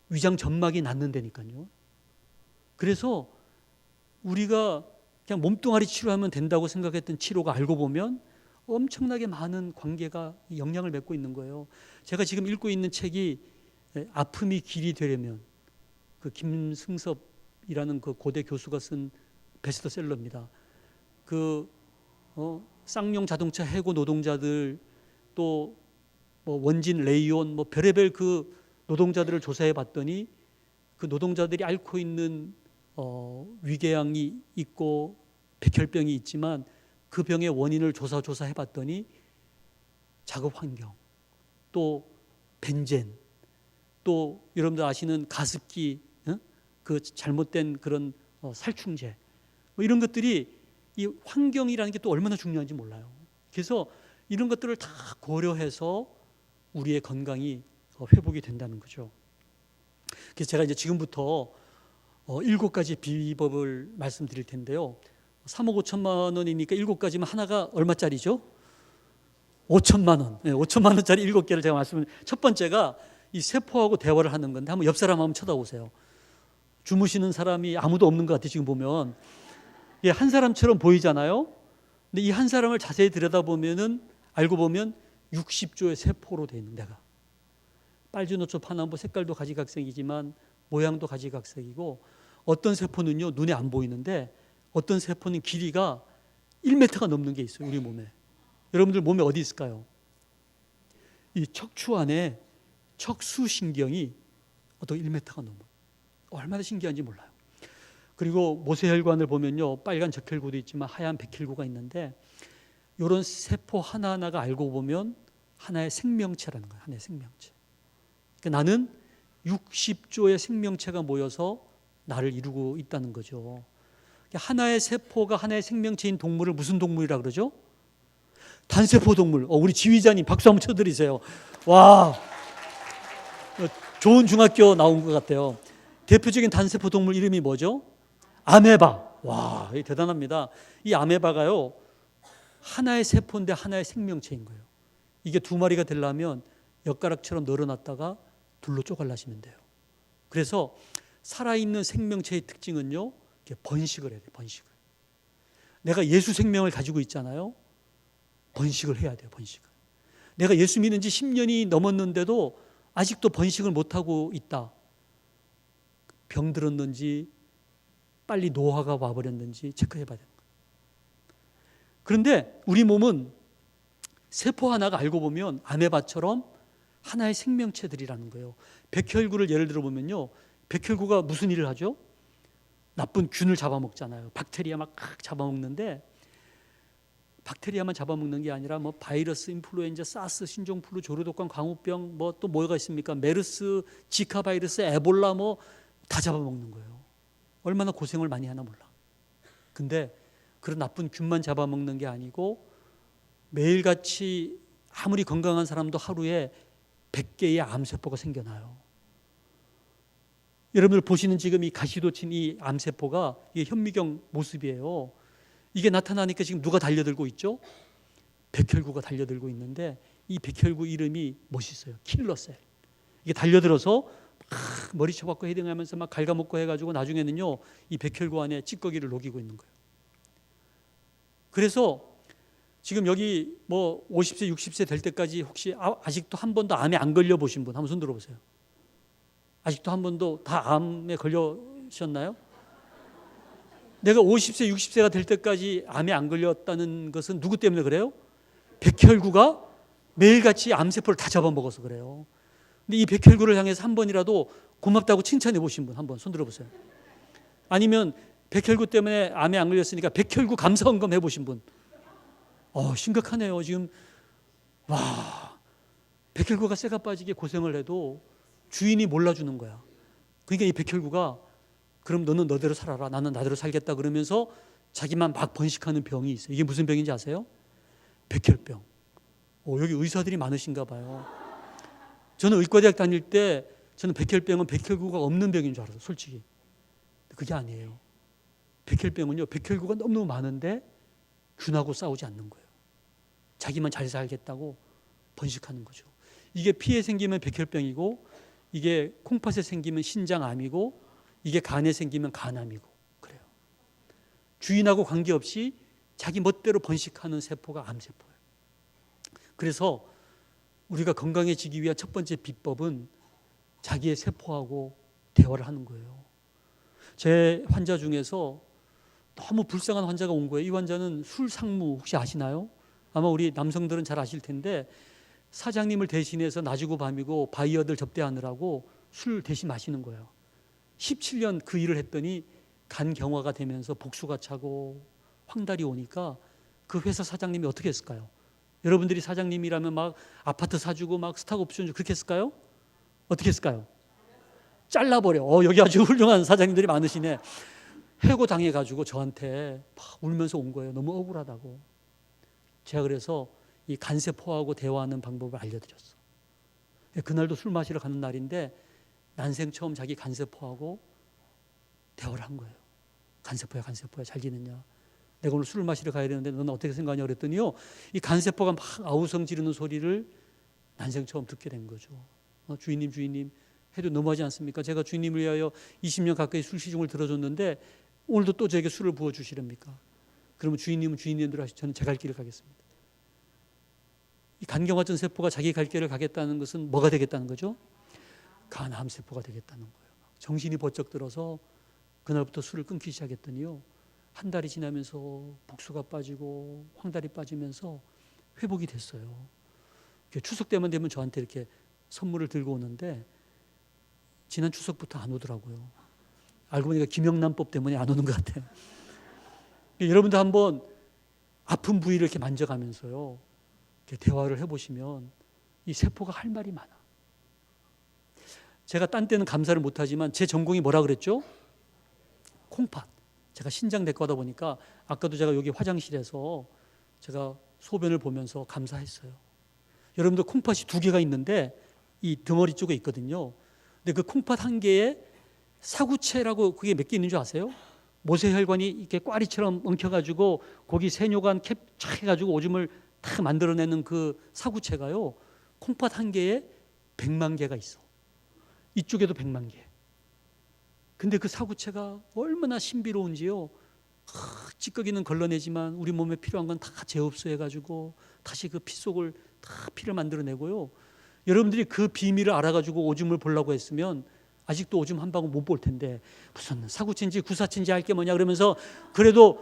위장 점막이 낫는다니까요. 그래서 우리가 그냥 몸뚱아리 치료하면 된다고 생각했던 치료가 알고 보면 엄청나게 많은 관계가 영향을 맺고 있는 거예요. 제가 지금 읽고 있는 책이 아픔이 길이 되려면, 그 김승섭이라는 그 고대 교수가 쓴 베스트셀러입니다. 그 쌍용 자동차 해고 노동자들, 또 뭐 원진 레이온, 뭐 별의별 그 노동자들을 조사해 봤더니 그 노동자들이 앓고 있는 위궤양이 있고 백혈병이 있지만 그 병의 원인을 조사해 봤더니 작업 환경, 또 벤젠, 또 여러분들 아시는 가습기, 그 잘못된 그런 살충제, 뭐 이런 것들이 이 환경이라는 게 또 얼마나 중요한지 몰라요. 그래서 이런 것들을 다 고려해서 우리의 건강이 회복이 된다는 거죠. 그래서 제가 이제 지금부터 7가지 비법을 말씀드릴 텐데요. 3억 5천만 원이니까 7가지면 하나가 얼마짜리죠? 5천만 원. 네, 5천만 원짜리 7개를 제가 첫 번째가 이 세포하고 대화를 하는 건데, 한번 옆 사람 한번 쳐다보세요. 주무시는 사람이 아무도 없는 것 같아요. 지금 보면 한 사람처럼 보이잖아요. 근데 이 한 사람을 자세히 들여다보면은 알고 보면 60조의 세포로 되어 있는, 내가 빨주노초 파남보 색깔도 가지각색이지만 모양도 가지각색이고, 어떤 세포는요 눈에 안 보이는데 어떤 세포는 길이가 1m가 넘는 게 있어요. 우리 몸에. 여러분들 몸에 어디 있을까요? 이 척추 안에 척수신경이 어떻게 1m가 넘어요. 얼마나 신기한지 몰라요. 그리고 모세혈관을 보면요, 빨간 적혈구도 있지만 하얀 백혈구가 있는데, 이런 세포 하나하나가 알고 보면 하나의 생명체라는 거예요. 하나의 생명체. 그러니까 나는 60조의 생명체가 모여서 나를 이루고 있다는 거죠. 하나의 세포가 하나의 생명체인 동물을 무슨 동물이라 그러죠? 단세포 동물. 우리 지휘자님 박수 한번 쳐드리세요. 와, 좋은 중학교 나온 것 같아요. 대표적인 단세포 동물 이름이 뭐죠? 아메바. 와, 대단합니다. 이 아메바가요, 하나의 세포인데 하나의 생명체인 거예요. 이게 2마리가 되려면 엿가락처럼 늘어났다가 둘로 쪼갈라지면 돼요. 그래서 살아있는 생명체의 특징은요, 번식을 해야 돼요. 번식을. 내가 예수 생명을 가지고 있잖아요. 번식을 해야 돼요. 번식을. 내가 예수 믿는 지 10년이 넘었는데도 아직도 번식을 못하고 있다. 병 들었는지 빨리 노화가 와버렸는지 체크해 봐야 됩니다. 그런데 우리 몸은 세포 하나가 알고 보면 아메바처럼 하나의 생명체들이라는 거예요. 백혈구를 예를 들어 보면요, 백혈구가 무슨 일을 하죠? 나쁜 균을 잡아먹잖아요. 박테리아 막 잡아먹는데, 박테리아만 잡아먹는 게 아니라 뭐 바이러스, 인플루엔자, 사스, 신종플루, 조류독감, 광우병, 뭐 또 뭐가 있습니까? 메르스, 지카 바이러스, 에볼라 뭐 다 잡아먹는 거예요. 얼마나 고생을 많이 하나 몰라. 근데 그런 나쁜 균만 잡아먹는 게 아니고 매일같이 아무리 건강한 사람도 하루에 100개의 암세포가 생겨나요. 여러분들 보시는 지금 이 가시돋친 이 암세포가 이게 현미경 모습이에요. 이게 나타나니까 지금 누가 달려들고 있죠? 백혈구가 달려들고 있는데, 이 백혈구 이름이 멋있어요. 킬러셀. 이게 달려들어서 막 머리 쳐박고 헤딩하면서 막 갉아먹고 해가지고 나중에는요, 이 백혈구 안에 찌꺼기를 녹이고 있는 거예요. 그래서 지금 여기 뭐 50세, 60세 될 때까지 혹시 아직도 한 번도 암에 안 걸려 보신 분 한번 손 들어보세요. 아직도 한 번도 다 암에 걸려셨나요? 내가 50세, 60세가 될 때까지 암에 안 걸렸다는 것은 누구 때문에 그래요? 백혈구가 매일같이 암세포를 다 잡아먹어서 그래요. 근데 이 백혈구를 향해서 한 번이라도 고맙다고 칭찬해 보신 분 한번 손 들어보세요. 아니면 백혈구 때문에 암에 안 걸렸으니까 백혈구 감사원금 해보신 분. 심각하네요. 지금 백혈구가 쇠가 빠지게 고생을 해도 주인이 몰라주는 거야. 그러니까 이 백혈구가 그럼 너는 너대로 살아라, 나는 나대로 살겠다 그러면서 자기만 막 번식하는 병이 있어요. 이게 무슨 병인지 아세요? 백혈병. 여기 의사들이 많으신가 봐요. 저는 의과대학 다닐 때 저는 백혈병은 백혈구가 없는 병인 줄 알았어요. 솔직히. 그게 아니에요. 백혈병은요, 백혈구가 너무너무 많은데 균하고 싸우지 않는 거예요. 자기만 잘 살겠다고 번식하는 거죠. 이게 피에 생기면 백혈병이고, 이게 콩팥에 생기면 신장암이고, 이게 간에 생기면 간암이고 그래요. 주인하고 관계없이 자기 멋대로 번식하는 세포가 암세포예요. 그래서 우리가 건강해지기 위한 첫 번째 비법은 자기의 세포하고 대화를 하는 거예요. 제 환자 중에서 너무 불쌍한 환자가 온 거예요. 이 환자는 술 상무 혹시 아시나요? 아마 우리 남성들은 잘 아실 텐데, 사장님을 대신해서 낮이고 밤이고 바이어들 접대하느라고 술 대신 마시는 거예요. 17년 그 일을 했더니 간경화가 되면서 복수가 차고 황달이 오니까 그 회사 사장님이 어떻게 했을까요? 여러분들이 사장님이라면 막 아파트 사주고 막 스탁옵션 주고 그렇게 했을까요? 어떻게 했을까요? 잘라버려. 여기 아주 훌륭한 사장님들이 많으시네. 해고 당해가지고 저한테 막 울면서 온 거예요. 너무 억울하다고. 제가 그래서 이 간세포하고 대화하는 방법을 알려드렸어. 그날도 술 마시러 가는 날인데 난생 처음 자기 간세포하고 대화를 한 거예요. 간세포야, 간세포야, 잘 지냈냐? 내가 오늘 술을 마시러 가야 되는데 너는 어떻게 생각하냐 그랬더니요, 이 간세포가 막 아우성 지르는 소리를 난생 처음 듣게 된 거죠. 주인님, 주인님 해도 너무하지 않습니까? 제가 주인님을 위하여 20년 가까이 술 시중을 들어줬는데 오늘도 또 저에게 술을 부어주시렵니까? 그러면 주인님은 주인님대로 하시고 저는 제 갈 길을 가겠습니다. 이 간경화전 세포가 자기 갈 길을 가겠다는 것은 뭐가 되겠다는 거죠? 간암 세포가 되겠다는 거예요. 정신이 번쩍 들어서 그날부터 술을 끊기 시작했더니요, 한 달이 지나면서 복수가 빠지고 황달이 빠지면서 회복이 됐어요. 추석 때만 되면 저한테 이렇게 선물을 들고 오는데 지난 추석부터 안 오더라고요. 알고 보니까 김영란법 때문에 안 오는 것 같아요. 여러분도 한번 아픈 부위를 이렇게 만져가면서요, 이렇게 대화를 해보시면 이 세포가 할 말이 많아. 제가 딴 때는 감사를 못하지만 제 전공이 뭐라 그랬죠? 콩팥. 제가 신장내과다 보니까 아까도 제가 여기 화장실에서 제가 소변을 보면서 감사했어요. 여러분들 콩팥이 2개가 있는데 이 덩어리 쪽에 있거든요. 근데 그 콩팥 한 개에 사구체라고 그게 몇 개 있는 줄 아세요? 모세혈관이 이렇게 꽈리처럼 엉켜가지고 거기 세뇨관 캡 촥 해가지고 오줌을 다 만들어내는 그 사구체가요, 콩팥 한 개에 100만 개가 있어. 이쪽에도 100만 개. 근데 그 사구체가 얼마나 신비로운지요, 찌꺼기는 걸러내지만 우리 몸에 필요한 건 다 재흡수해가지고 다시 그 피 속을 다 피를 만들어내고요. 여러분들이 그 비밀을 알아가지고 오줌을 보려고 했으면 아직도 오줌 한 방울 못 볼 텐데, 무슨 사구체인지 구사체인지 할 게 뭐냐 그러면서 그래도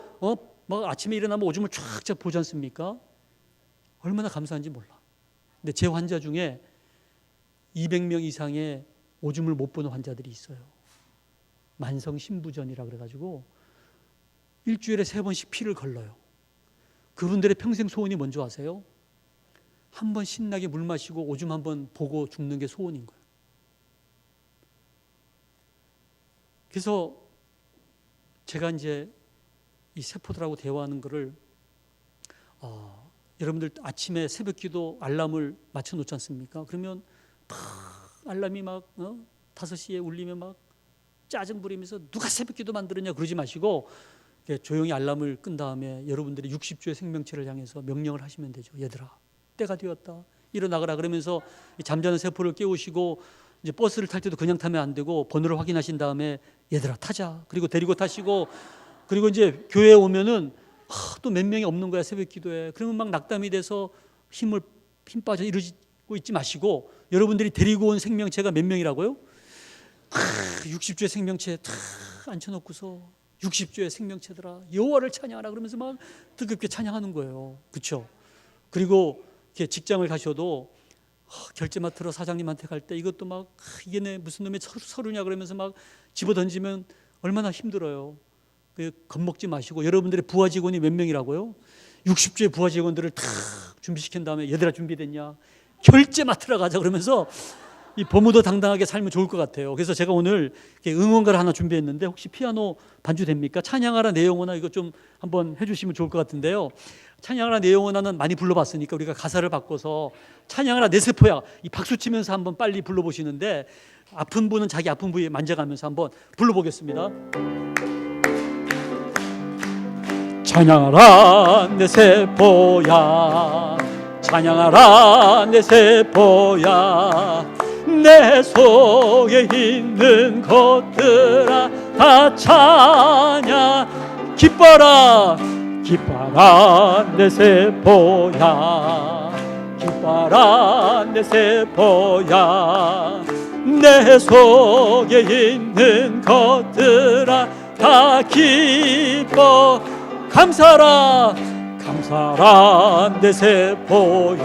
막 아침에 일어나면 오줌을 쫙 보지 않습니까? 얼마나 감사한지 몰라. 근데 제 환자 중에 200명 이상의 오줌을 못 보는 환자들이 있어요. 만성 신부전이라 그래가지고 일주일에 3번씩 피를 걸러요. 그분들의 평생 소원이 뭔지 아세요? 한 번 신나게 물 마시고 오줌 한 번 보고 죽는 게 소원인 거예요. 그래서 제가 이제 이 세포들하고 대화하는 거를 여러분들 아침에 새벽기도 알람을 맞춰놓지 않습니까? 그러면 알람이 막 5시에 울리면 막 짜증 부리면서 누가 새벽기도 만들었냐 그러지 마시고 조용히 알람을 끈 다음에 여러분들이 60주의 생명체를 향해서 명령을 하시면 되죠. 얘들아, 때가 되었다, 일어나거라 그러면서 잠자는 세포를 깨우시고, 이제 버스를 탈 때도 그냥 타면 안 되고 번호를 확인하신 다음에 얘들아 타자, 그리고 데리고 타시고, 그리고 이제 교회에 오면은 또 몇 명이 없는 거야 새벽 기도에. 그러면 막 낙담이 돼서 힘 빠져 이러고 있지 마시고, 여러분들이 데리고 온 생명체가 몇 명이라고요? 60주의 생명체 다 앉혀놓고서 60조의 생명체들아 여호와를 찬양하라 그러면서 막 뜨겁게 찬양하는 거예요. 그렇죠? 그리고 이렇게 직장을 가셔도 결제 맡으러 사장님한테 갈 때 이것도 막 이게 내 무슨 놈의 서류냐 그러면서 막 집어 던지면 얼마나 힘들어요. 겁먹지 마시고, 여러분들의 부하 직원이 몇 명이라고요? 60조의 부하 직원들을 다 준비시킨 다음에 얘들아 준비됐냐? 결제 맡으러 가자 그러면서 이 법무도 당당하게 살면 좋을 것 같아요. 그래서 제가 오늘 응원가를 하나 준비했는데 혹시 피아노 반주 됩니까? 찬양하라 내 영혼아 이거 좀 한번 해주시면 좋을 것 같은데요. 찬양하라 내 영혼아는 많이 불러봤으니까 우리가 가사를 바꿔서 찬양하라 내 세포야 이 박수 치면서 한번 빨리 불러보시는데 아픈 분은 자기 아픈 부위에 만져가면서 한번 불러보겠습니다. 찬양하라 내 세포야 찬양하라 내 세포야 내 속에 있는 것들아 다 찬양 기뻐라 기뻐라 내 세포야 기뻐라 내 세포야 내 속에 있는 것들아 다 기뻐 감사라 감사라 내 세포야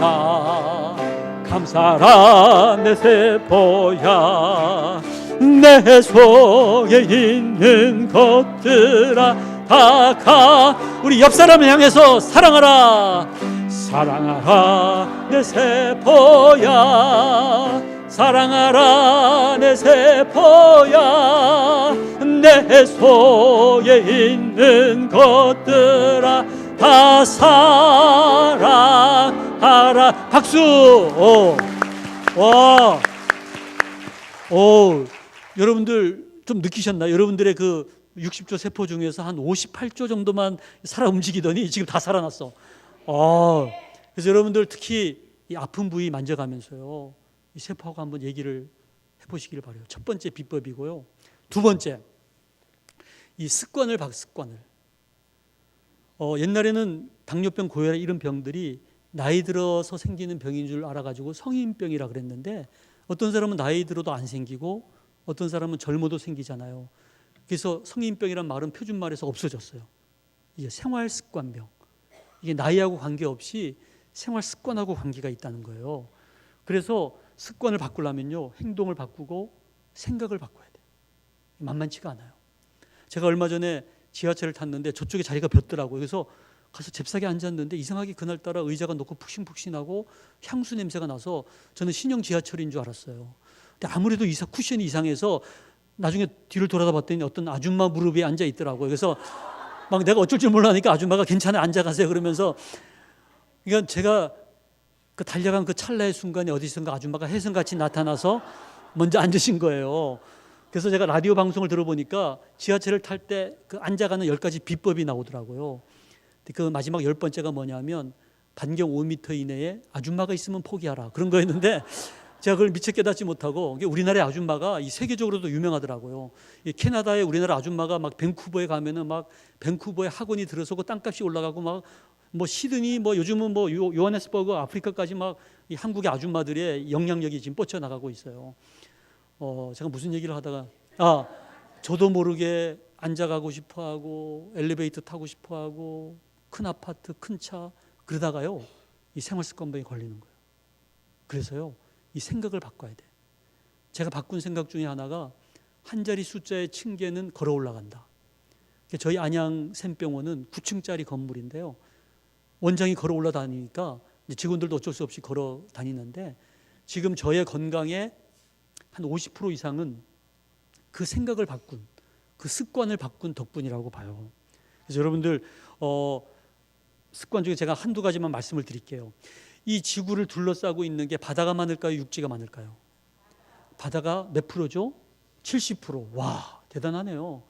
감사라 내 세포야 내 속에 있는 것들아 다 우리 옆 사람을 향해서 사랑하라 사랑하라 내 세포야 사랑하라 내 세포야 내 속에 있는 것들아 다 사랑하라 박수 와 여러분들 좀 느끼셨나요? 여러분들의 그 60조 세포 중에서 한 58조 정도만 살아 움직이더니 지금 다 살아났어. 그래서 여러분들 특히 이 아픈 부위 만져가면서요 이 세포하고 한번 얘기를 해보시길 바라요. 첫 번째 비법이고요. 두 번째 이 습관을 옛날에는 당뇨병, 고혈압 이런 병들이 나이 들어서 생기는 병인 줄 알아가지고 성인병이라 그랬는데 어떤 사람은 나이 들어도 안 생기고 어떤 사람은 젊어도 생기잖아요. 그래서 성인병이란 말은 표준말에서 없어졌어요. 이게 생활습관병. 이게 나이하고 관계없이 생활습관하고 관계가 있다는 거예요. 그래서 습관을 바꾸려면요 행동을 바꾸고 생각을 바꿔야 돼요. 만만치가 않아요. 제가 얼마 전에 지하철을 탔는데 저쪽에 자리가 ቢ었더라고요. 그래서 가서 잽싸게 앉았는데 이상하게 그날따라 의자가 놓고 푹신푹신하고 향수 냄새가 나서 저는 신형 지하철인 줄 알았어요. 근데 아무래도 쿠션이 이상해서 나중에 뒤를 돌아다 봤더니 어떤 아줌마 무릎에 앉아 있더라고요. 그래서 막 내가 어쩔 줄 몰라니까 아줌마가 괜찮아 앉아가세요 그러면서 그러니까 제가 그 달려간 그 찰나의 순간에 어디선가 아줌마가 혜성같이 나타나서 먼저 앉으신 거예요. 그래서 제가 라디오 방송을 들어보니까 지하철을 탈 때 그 앉아가는 10가지 비법이 나오더라고요. 그 마지막 10번째가 뭐냐면 반경 5m 이내에 아줌마가 있으면 포기하라 그런 거였는데 제가 그걸 미처 깨닫지 못하고 우리나라의 아줌마가 이 세계적으로도 유명하더라고요. 이 캐나다에 우리나라 아줌마가 막 밴쿠버에 가면은 막 밴쿠버에 학원이 들어서고 땅값이 올라가고 막 뭐 시드니 뭐 요즘은 뭐 요하네스버그 아프리카까지 막 이 한국의 아줌마들의 영향력이 지금 뻗쳐나가고 있어요. 제가 무슨 얘기를 하다가 저도 모르게 앉아가고 싶어하고 엘리베이터 타고 싶어하고 큰 아파트 큰 차 그러다가요 이 생활습관병에 걸리는 거예요. 그래서요 이 생각을 바꿔야 돼. 제가 바꾼 생각 중에 하나가 한 자리 숫자의 층계는 걸어 올라간다. 저희 안양 샘병원은 9층짜리 건물인데요. 원장이 걸어 올라다니니까 직원들도 어쩔 수 없이 걸어 다니는데 지금 저의 건강의 한 50% 이상은 그 생각을 바꾼 그 습관을 바꾼 덕분이라고 봐요. 그래서 여러분들 습관 중에 제가 한두 가지만 말씀을 드릴게요. 이 지구를 둘러싸고 있는 게 바다가 많을까요? 육지가 많을까요? 바다가 몇 프로죠? 70%. 와, 대단하네요.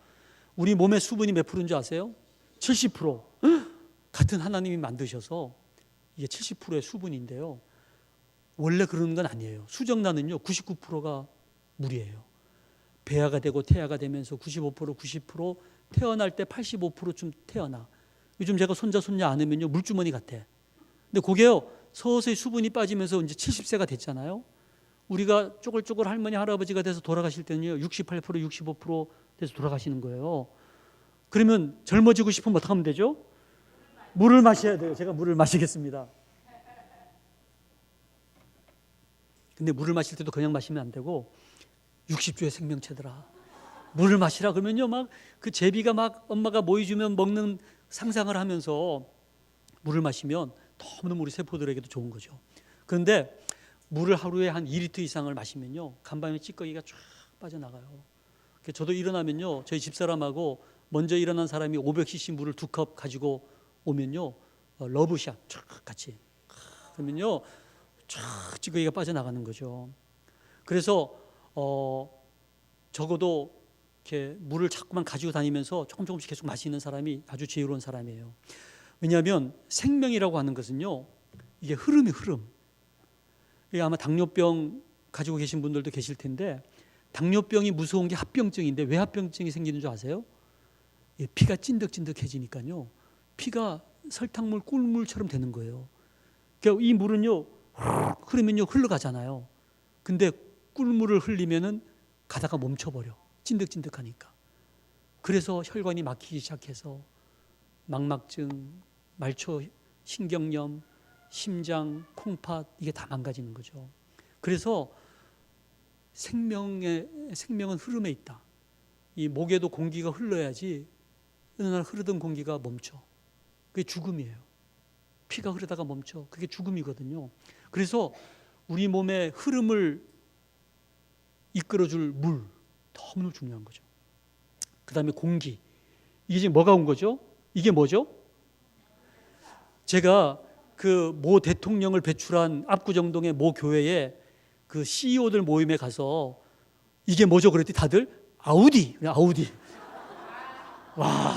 우리 몸의 수분이 몇 프로인 줄 아세요? 70%. 같은 하나님이 만드셔서 이게 70%의 수분인데요. 원래 그러는 건 아니에요. 수정란은요 99%가 물이에요. 배아가 되고 태아가 되면서 95% 90% 태어날 때 85%쯤 태어나. 요즘 제가 손자 손녀 안으면요 물주머니 같아. 근데 그게요 서서히 수분이 빠지면서 이제 70세가 됐잖아요. 우리가 쪼글쪼글 할머니 할아버지가 돼서 돌아가실 때는요 68% 65% 돼서 돌아가시는 거예요. 그러면 젊어지고 싶으면 어떻게 하면 되죠? 물을 마셔야 돼요. 제가 물을 마시겠습니다. 근데 물을 마실 때도 그냥 마시면 안 되고 60조의 생명체더라. 물을 마시라 그러면요, 막 그 제비가 막 엄마가 모이 주면 먹는 상상을 하면서 물을 마시면 너무너무 우리 세포들에게도 좋은 거죠. 그런데 물을 하루에 한 2리터 이상을 마시면요, 간밤에 찌꺼기가 쫙 빠져나가요. 저도 일어나면요, 저희 집사람하고 먼저 일어난 사람이 500cc 물을 2컵 가지고 오면요, 러브샷 쫙 같이 그러면요, 쫙 찌꺼기가 빠져나가는 거죠. 그래서 적어도 이렇게 물을 자꾸만 가지고 다니면서 조금씩 계속 마시는 사람이 아주 지혜로운 사람이에요. 왜냐하면 생명이라고 하는 것은요, 이게 흐름이 흐름. 이게 아마 당뇨병 가지고 계신 분들도 계실 텐데, 당뇨병이 무서운 게 합병증인데 왜 합병증이 생기는 줄 아세요? 피가 찐득찐득해지니까요, 피가 설탕물 꿀물처럼 되는 거예요. 그러니까 이 물은요, 흐르면요 흘러가잖아요. 근데 꿀물을 흘리면은 가다가 멈춰버려. 찐득찐득하니까. 그래서 혈관이 막히기 시작해서 망막증, 말초 신경염, 심장, 콩팥 이게 다 망가지는 거죠. 그래서 생명은 흐름에 있다. 이 목에도 공기가 흘러야지 어느 날 흐르던 공기가 멈춰. 그게 죽음이에요. 피가 흐르다가 멈춰. 그게 죽음이거든요. 그래서 우리 몸의 흐름을 이끌어줄 물, 너무너무 중요한 거죠. 그 다음에 공기. 이게 지금 뭐가 온 거죠? 이게 뭐죠? 제가 그 모 대통령을 배출한 압구정동의 모 교회에 그 CEO들 모임에 가서 이게 뭐죠? 그랬더니 다들 아우디. 와.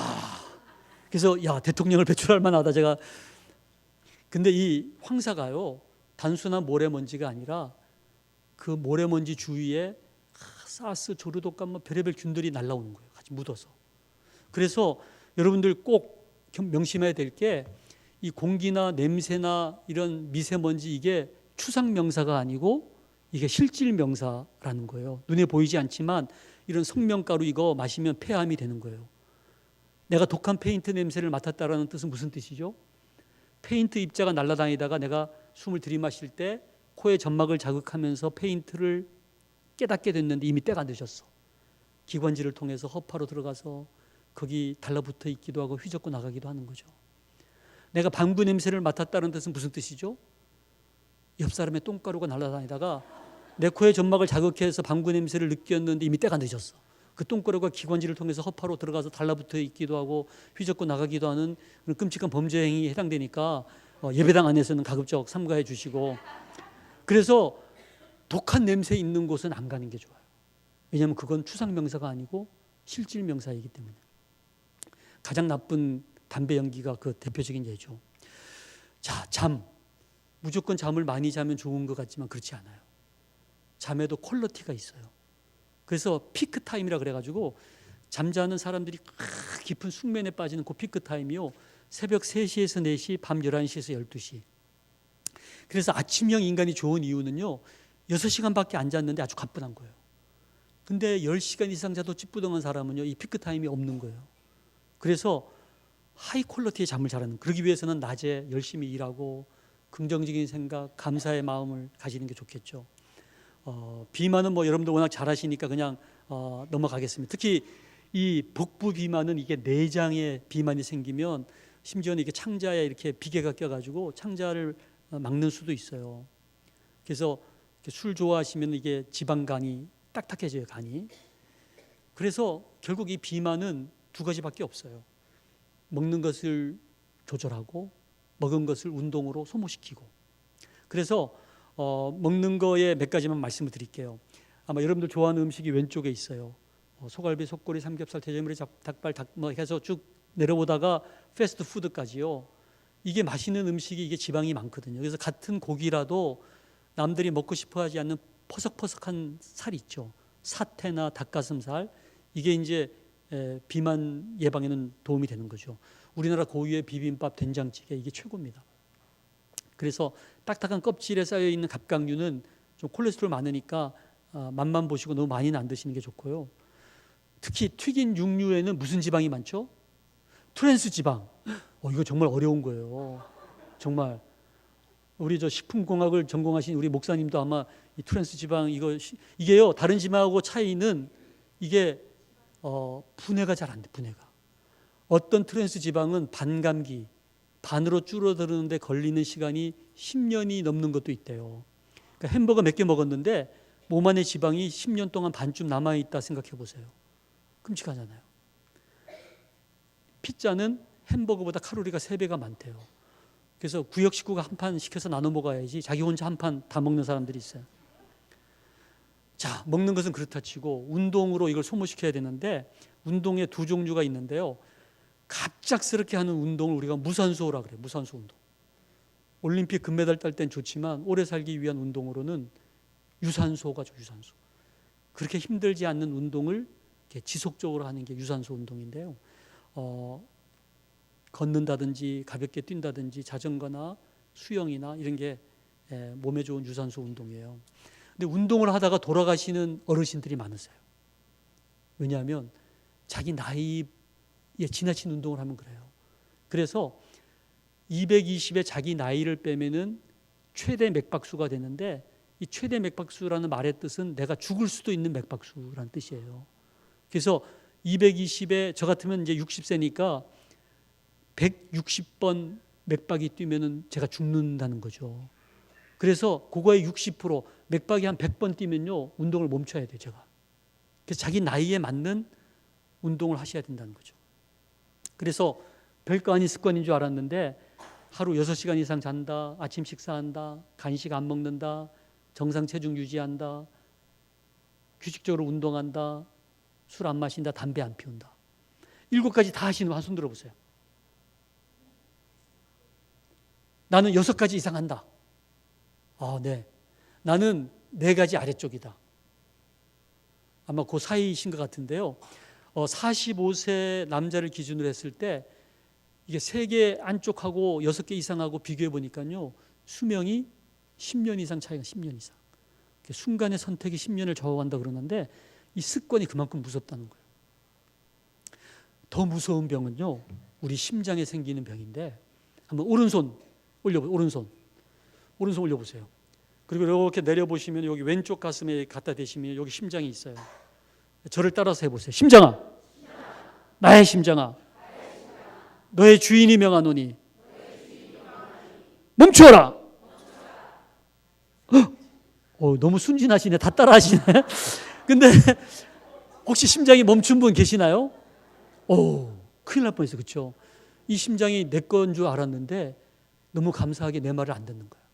그래서 야, 대통령을 배출할 만하다 제가. 근데 이 황사가요, 단순한 모래먼지가 아니라 그 모래먼지 주위에 사스, 조류독감, 뭐 별의별 균들이 날라오는 거예요. 같이 묻어서. 그래서 여러분들 꼭 명심해야 될 게, 이 공기나 냄새나 이런 미세먼지, 이게 추상명사가 아니고 이게 실질명사라는 거예요. 눈에 보이지 않지만 이런 성명가루 이거 마시면 폐암이 되는 거예요. 내가 독한 페인트 냄새를 맡았다라는 뜻은 무슨 뜻이죠? 페인트 입자가 날아다니다가 내가 숨을 들이마실 때 코의 점막을 자극하면서 페인트를 깨닫게 됐는데 이미 때가 늦었어. 기관지를 통해서 허파로 들어가서 거기 달라붙어 있기도 하고 휘젓고 나가기도 하는 거죠. 내가 방구 냄새를 맡았다는 뜻은 무슨 뜻이죠? 옆 사람의 똥가루가 날아다니다가 내 코의 점막을 자극해서 방구 냄새를 느꼈는데 이미 때가 늦었어. 그 똥가루가 기관지를 통해서 허파로 들어가서 달라붙어 있기도 하고 휘젓고 나가기도 하는 그런 끔찍한 범죄 행위에 해당되니까 예배당 안에서는 가급적 삼가해 주시고, 그래서 독한 냄새 있는 곳은 안 가는 게 좋아요. 왜냐하면 그건 추상명사가 아니고 실질명사이기 때문에. 가장 나쁜 담배 연기가 그 대표적인 예죠. 자, 잠. 무조건 잠을 많이 자면 좋은 것 같지만 그렇지 않아요. 잠에도 퀄리티가 있어요. 그래서 피크 타임이라 그래가지고 잠자는 사람들이 깊은 숙면에 빠지는 그 피크 타임이요, 새벽 3시에서 4시, 밤 11시에서 12시. 그래서 아침형 인간이 좋은 이유는요, 6시간밖에 안 잤는데 아주 가뿐한 거예요. 근데 10시간 이상 자도 찌뿌둥한 사람은요, 이 피크 타임이 없는 거예요. 그래서 하이 퀄리티의 잠을 자라는, 그러기 위해서는 낮에 열심히 일하고 긍정적인 생각, 감사의 마음을 가지는 게 좋겠죠. 비만은 뭐 여러분들 워낙 잘 아시니까 그냥 넘어가겠습니다. 특히 이 복부 비만은 이게 내장에 비만이 생기면 심지어는 이게 창자에 이렇게 비계가 껴가지고 창자를 막는 수도 있어요. 그래서 술 좋아하시면 이게 지방간이 딱딱해져요, 간이. 그래서 결국 이 비만은 두 가지밖에 없어요. 먹는 것을 조절하고 먹은 것을 운동으로 소모시키고. 그래서 먹는 거에 몇 가지만 말씀을 드릴게요. 아마 여러분들 좋아하는 음식이 왼쪽에 있어요. 소갈비, 속꼬리, 삼겹살, 돼지머리, 닭발, 뭐 해서 쭉 내려보다가 패스트푸드까지요. 이게 맛있는 음식이 이게 지방이 많거든요. 그래서 같은 고기라도 남들이 먹고 싶어하지 않는 퍼석퍼석한 살이 있죠. 사태나 닭가슴살, 이게 이제 비만 예방에는 도움이 되는 거죠. 우리나라 고유의 비빔밥, 된장찌개, 이게 최고입니다. 그래서 딱딱한 껍질에 쌓여 있는 갑각류는 좀 콜레스테롤 많으니까 맛만 보시고 너무 많이는 안 드시는 게 좋고요. 특히 튀긴 육류에는 무슨 지방이 많죠? 트랜스 지방. 이거 정말 어려운 거예요. 정말 우리 저 식품공학을 전공하신 우리 목사님도 아마 이 트랜스 지방 이게요 다른 지방하고 차이는 이게 분해가 잘 안 돼. 분해가 어떤 트랜스 지방은 반감기 반으로 줄어드는데 걸리는 시간이 10년이 넘는 것도 있대요. 그러니까 햄버거 몇 개 먹었는데 몸 안에 지방이 10년 동안 반쯤 남아있다 생각해 보세요. 끔찍하잖아요. 피자는 햄버거보다 칼로리가 3배가 많대요. 그래서 구역 식구가 한 판 시켜서 나눠 먹어야지 자기 혼자 한 판 다 먹는 사람들이 있어요. 자, 먹는 것은 그렇다 치고 운동으로 이걸 소모시켜야 되는데 운동에 두 종류가 있는데요. 갑작스럽게 하는 운동을 우리가 무산소라 그래요. 무산소 운동. 올림픽 금메달 딸 땐 좋지만 오래 살기 위한 운동으로는 유산소가 유산소. 그렇게 힘들지 않는 운동을 이렇게 지속적으로 하는 게 유산소 운동인데요. 걷는다든지 가볍게 뛴다든지 자전거나 수영이나 이런 게 몸에 좋은 유산소 운동이에요. 근데 운동을 하다가 돌아가시는 어르신들이 많으세요. 왜냐하면 자기 나이에 지나친 운동을 하면 그래요. 그래서 220에 자기 나이를 빼면은 최대 맥박수가 되는데 이 최대 맥박수라는 말의 뜻은 내가 죽을 수도 있는 맥박수라는 뜻이에요. 그래서 220에 저 같으면 이제 60세니까 160번 맥박이 뛰면은 제가 죽는다는 거죠. 그래서 그거의 60% 맥박이 한 100번 뛰면요 운동을 멈춰야 돼요. 제가. 그래서 자기 나이에 맞는 운동을 하셔야 된다는 거죠. 그래서 별거 아닌 습관인 줄 알았는데 하루 6시간 이상 잔다, 아침 식사한다, 간식 안 먹는다, 정상 체중 유지한다, 규칙적으로 운동한다, 술 안 마신다, 담배 안 피운다. 7가지 다 하시는 분 한 손 들어보세요. 나는 6가지 이상 한다. 네. 나는 4가지 아래쪽이다. 아마 그 사이이신 것 같은데요. 45세 남자를 기준으로 했을 때 이게 3개 안쪽하고 6개 이상하고 비교해 보니까요. 수명이 10년 이상 차이가 10년 이상. 순간의 선택이 10년을 좌우한다 그러는데 이 습관이 그만큼 무섭다는 거예요. 더 무서운 병은요. 우리 심장에 생기는 병인데 한번 오른손 올려보세요. 그리고 이렇게 내려보시면 여기 왼쪽 가슴에 갖다 대시면 여기 심장이 있어요. 저를 따라서 해보세요. 심장아, 나의 심장아, 너의 주인이 명하노니 멈추어라. 너무 순진하시네. 다 따라하시네. 근데 혹시 심장이 멈춘 분 계시나요? 큰일 날 뻔했어요. 그렇죠? 이 심장이 내 건 줄 알았는데 너무 감사하게 내 말을 안 듣는 거예요.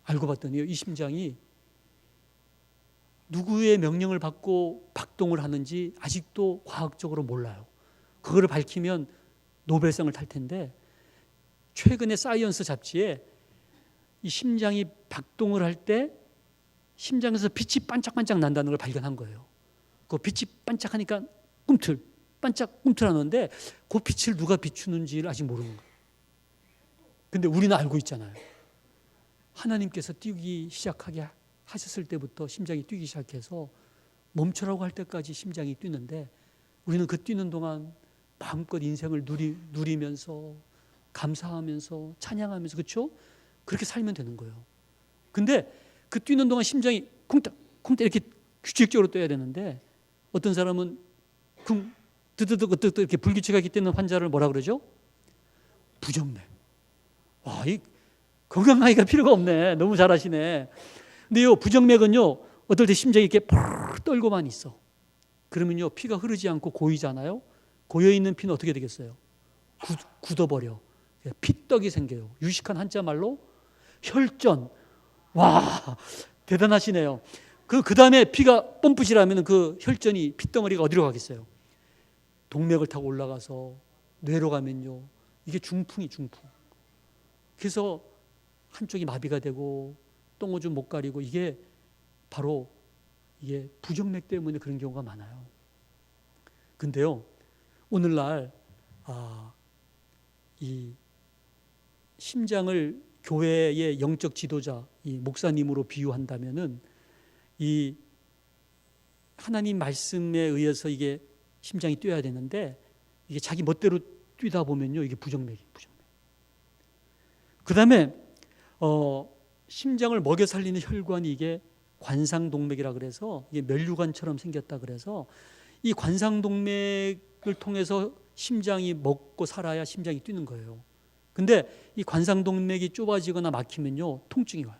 알고 봤더니 이 심장이 누구의 명령을 받고 박동을 하는지 아직도 과학적으로 몰라요. 그거를 밝히면 노벨상을 탈 텐데 최근에 사이언스 잡지에 이 심장이 박동을 할 때 심장에서 빛이 반짝반짝 난다는 걸 발견한 거예요. 그 빛이 반짝하니까 꿈틀하는데 그 빛을 누가 비추는지를 아직 모르는 거예요. 근데 우리는 알고 있잖아요. 하나님께서 뛰기 시작하게 하셨을 때부터 심장이 뛰기 시작해서 멈추라고 할 때까지 심장이 뛰는데 우리는 그 뛰는 동안 마음껏 인생을 누리면서 감사하면서 찬양하면서 그렇죠? 그렇게 살면 되는 거예요. 근데 그 뛰는 동안 심장이 쿵딱 이렇게 규칙적으로 뛰어야 되는데 어떤 사람은 드드득 이렇게 불규칙하게 뛰는 환자를 뭐라 그러죠? 부정맥. 이 건강하기가 필요가 없네. 너무 잘하시네. 근데요, 부정맥은요, 어떨 때 심장이 이렇게 펄 떨고만 있어. 그러면요, 피가 흐르지 않고 고이잖아요. 고여있는 피는 어떻게 되겠어요? 굳어버려. 피떡이 생겨요. 유식한 한자말로 혈전. 와, 대단하시네요. 그 다음에 피가 펌프질하면 그 혈전이 피덩어리가 어디로 가겠어요? 동맥을 타고 올라가서 뇌로 가면요. 이게 중풍. 그래서 한쪽이 마비가 되고 똥오줌 못 가리고 이게 바로 이게 부정맥 때문에 그런 경우가 많아요. 근데요, 오늘날 이 심장을 교회의 영적 지도자, 이 목사님으로 비유한다면은 이 하나님 말씀에 의해서 이게 심장이 뛰어야 되는데 이게 자기 멋대로 뛰다 보면요, 이게 부정맥이. 그다음에 심장을 먹여 살리는 혈관이 이게 관상동맥이라 그래서 이게 면류관처럼 생겼다 그래서 이 관상동맥을 통해서 심장이 먹고 살아야 심장이 뛰는 거예요. 근데 이 관상동맥이 좁아지거나 막히면요, 통증이 와요.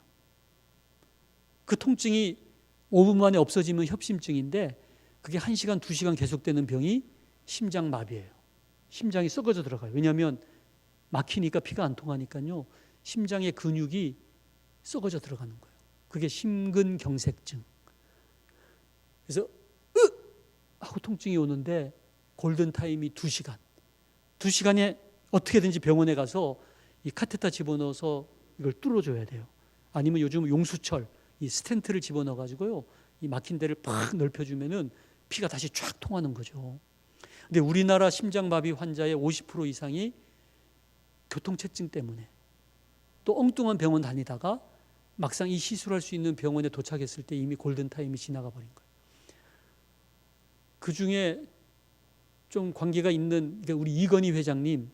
그 통증이 5분 만에 없어지면 협심증인데 그게 1시간, 2시간 계속되는 병이 심장마비예요. 심장이 썩어져 들어가요. 왜냐하면 막히니까 피가 안 통하니까요, 심장의 근육이 썩어져 들어가는 거예요. 그게 심근경색증. 그래서 하고 통증이 오는데 골든타임이 2시간. 2시간에 어떻게든지 병원에 가서 이 카테터 집어넣어서 이걸 뚫어줘야 돼요. 아니면 요즘 용수철, 이 스텐트를 집어넣어가지고요, 이 막힌 데를 팍 넓혀주면은 피가 다시 쫙 통하는 거죠. 근데 우리나라 심장마비 환자의 50% 이상이 교통체증 때문에 또 엉뚱한 병원 다니다가 막상 이 시술할 수 있는 병원에 도착했을 때 이미 골든타임이 지나가 버린 거예요. 그 중에 좀 관계가 있는 우리 이건희 회장님,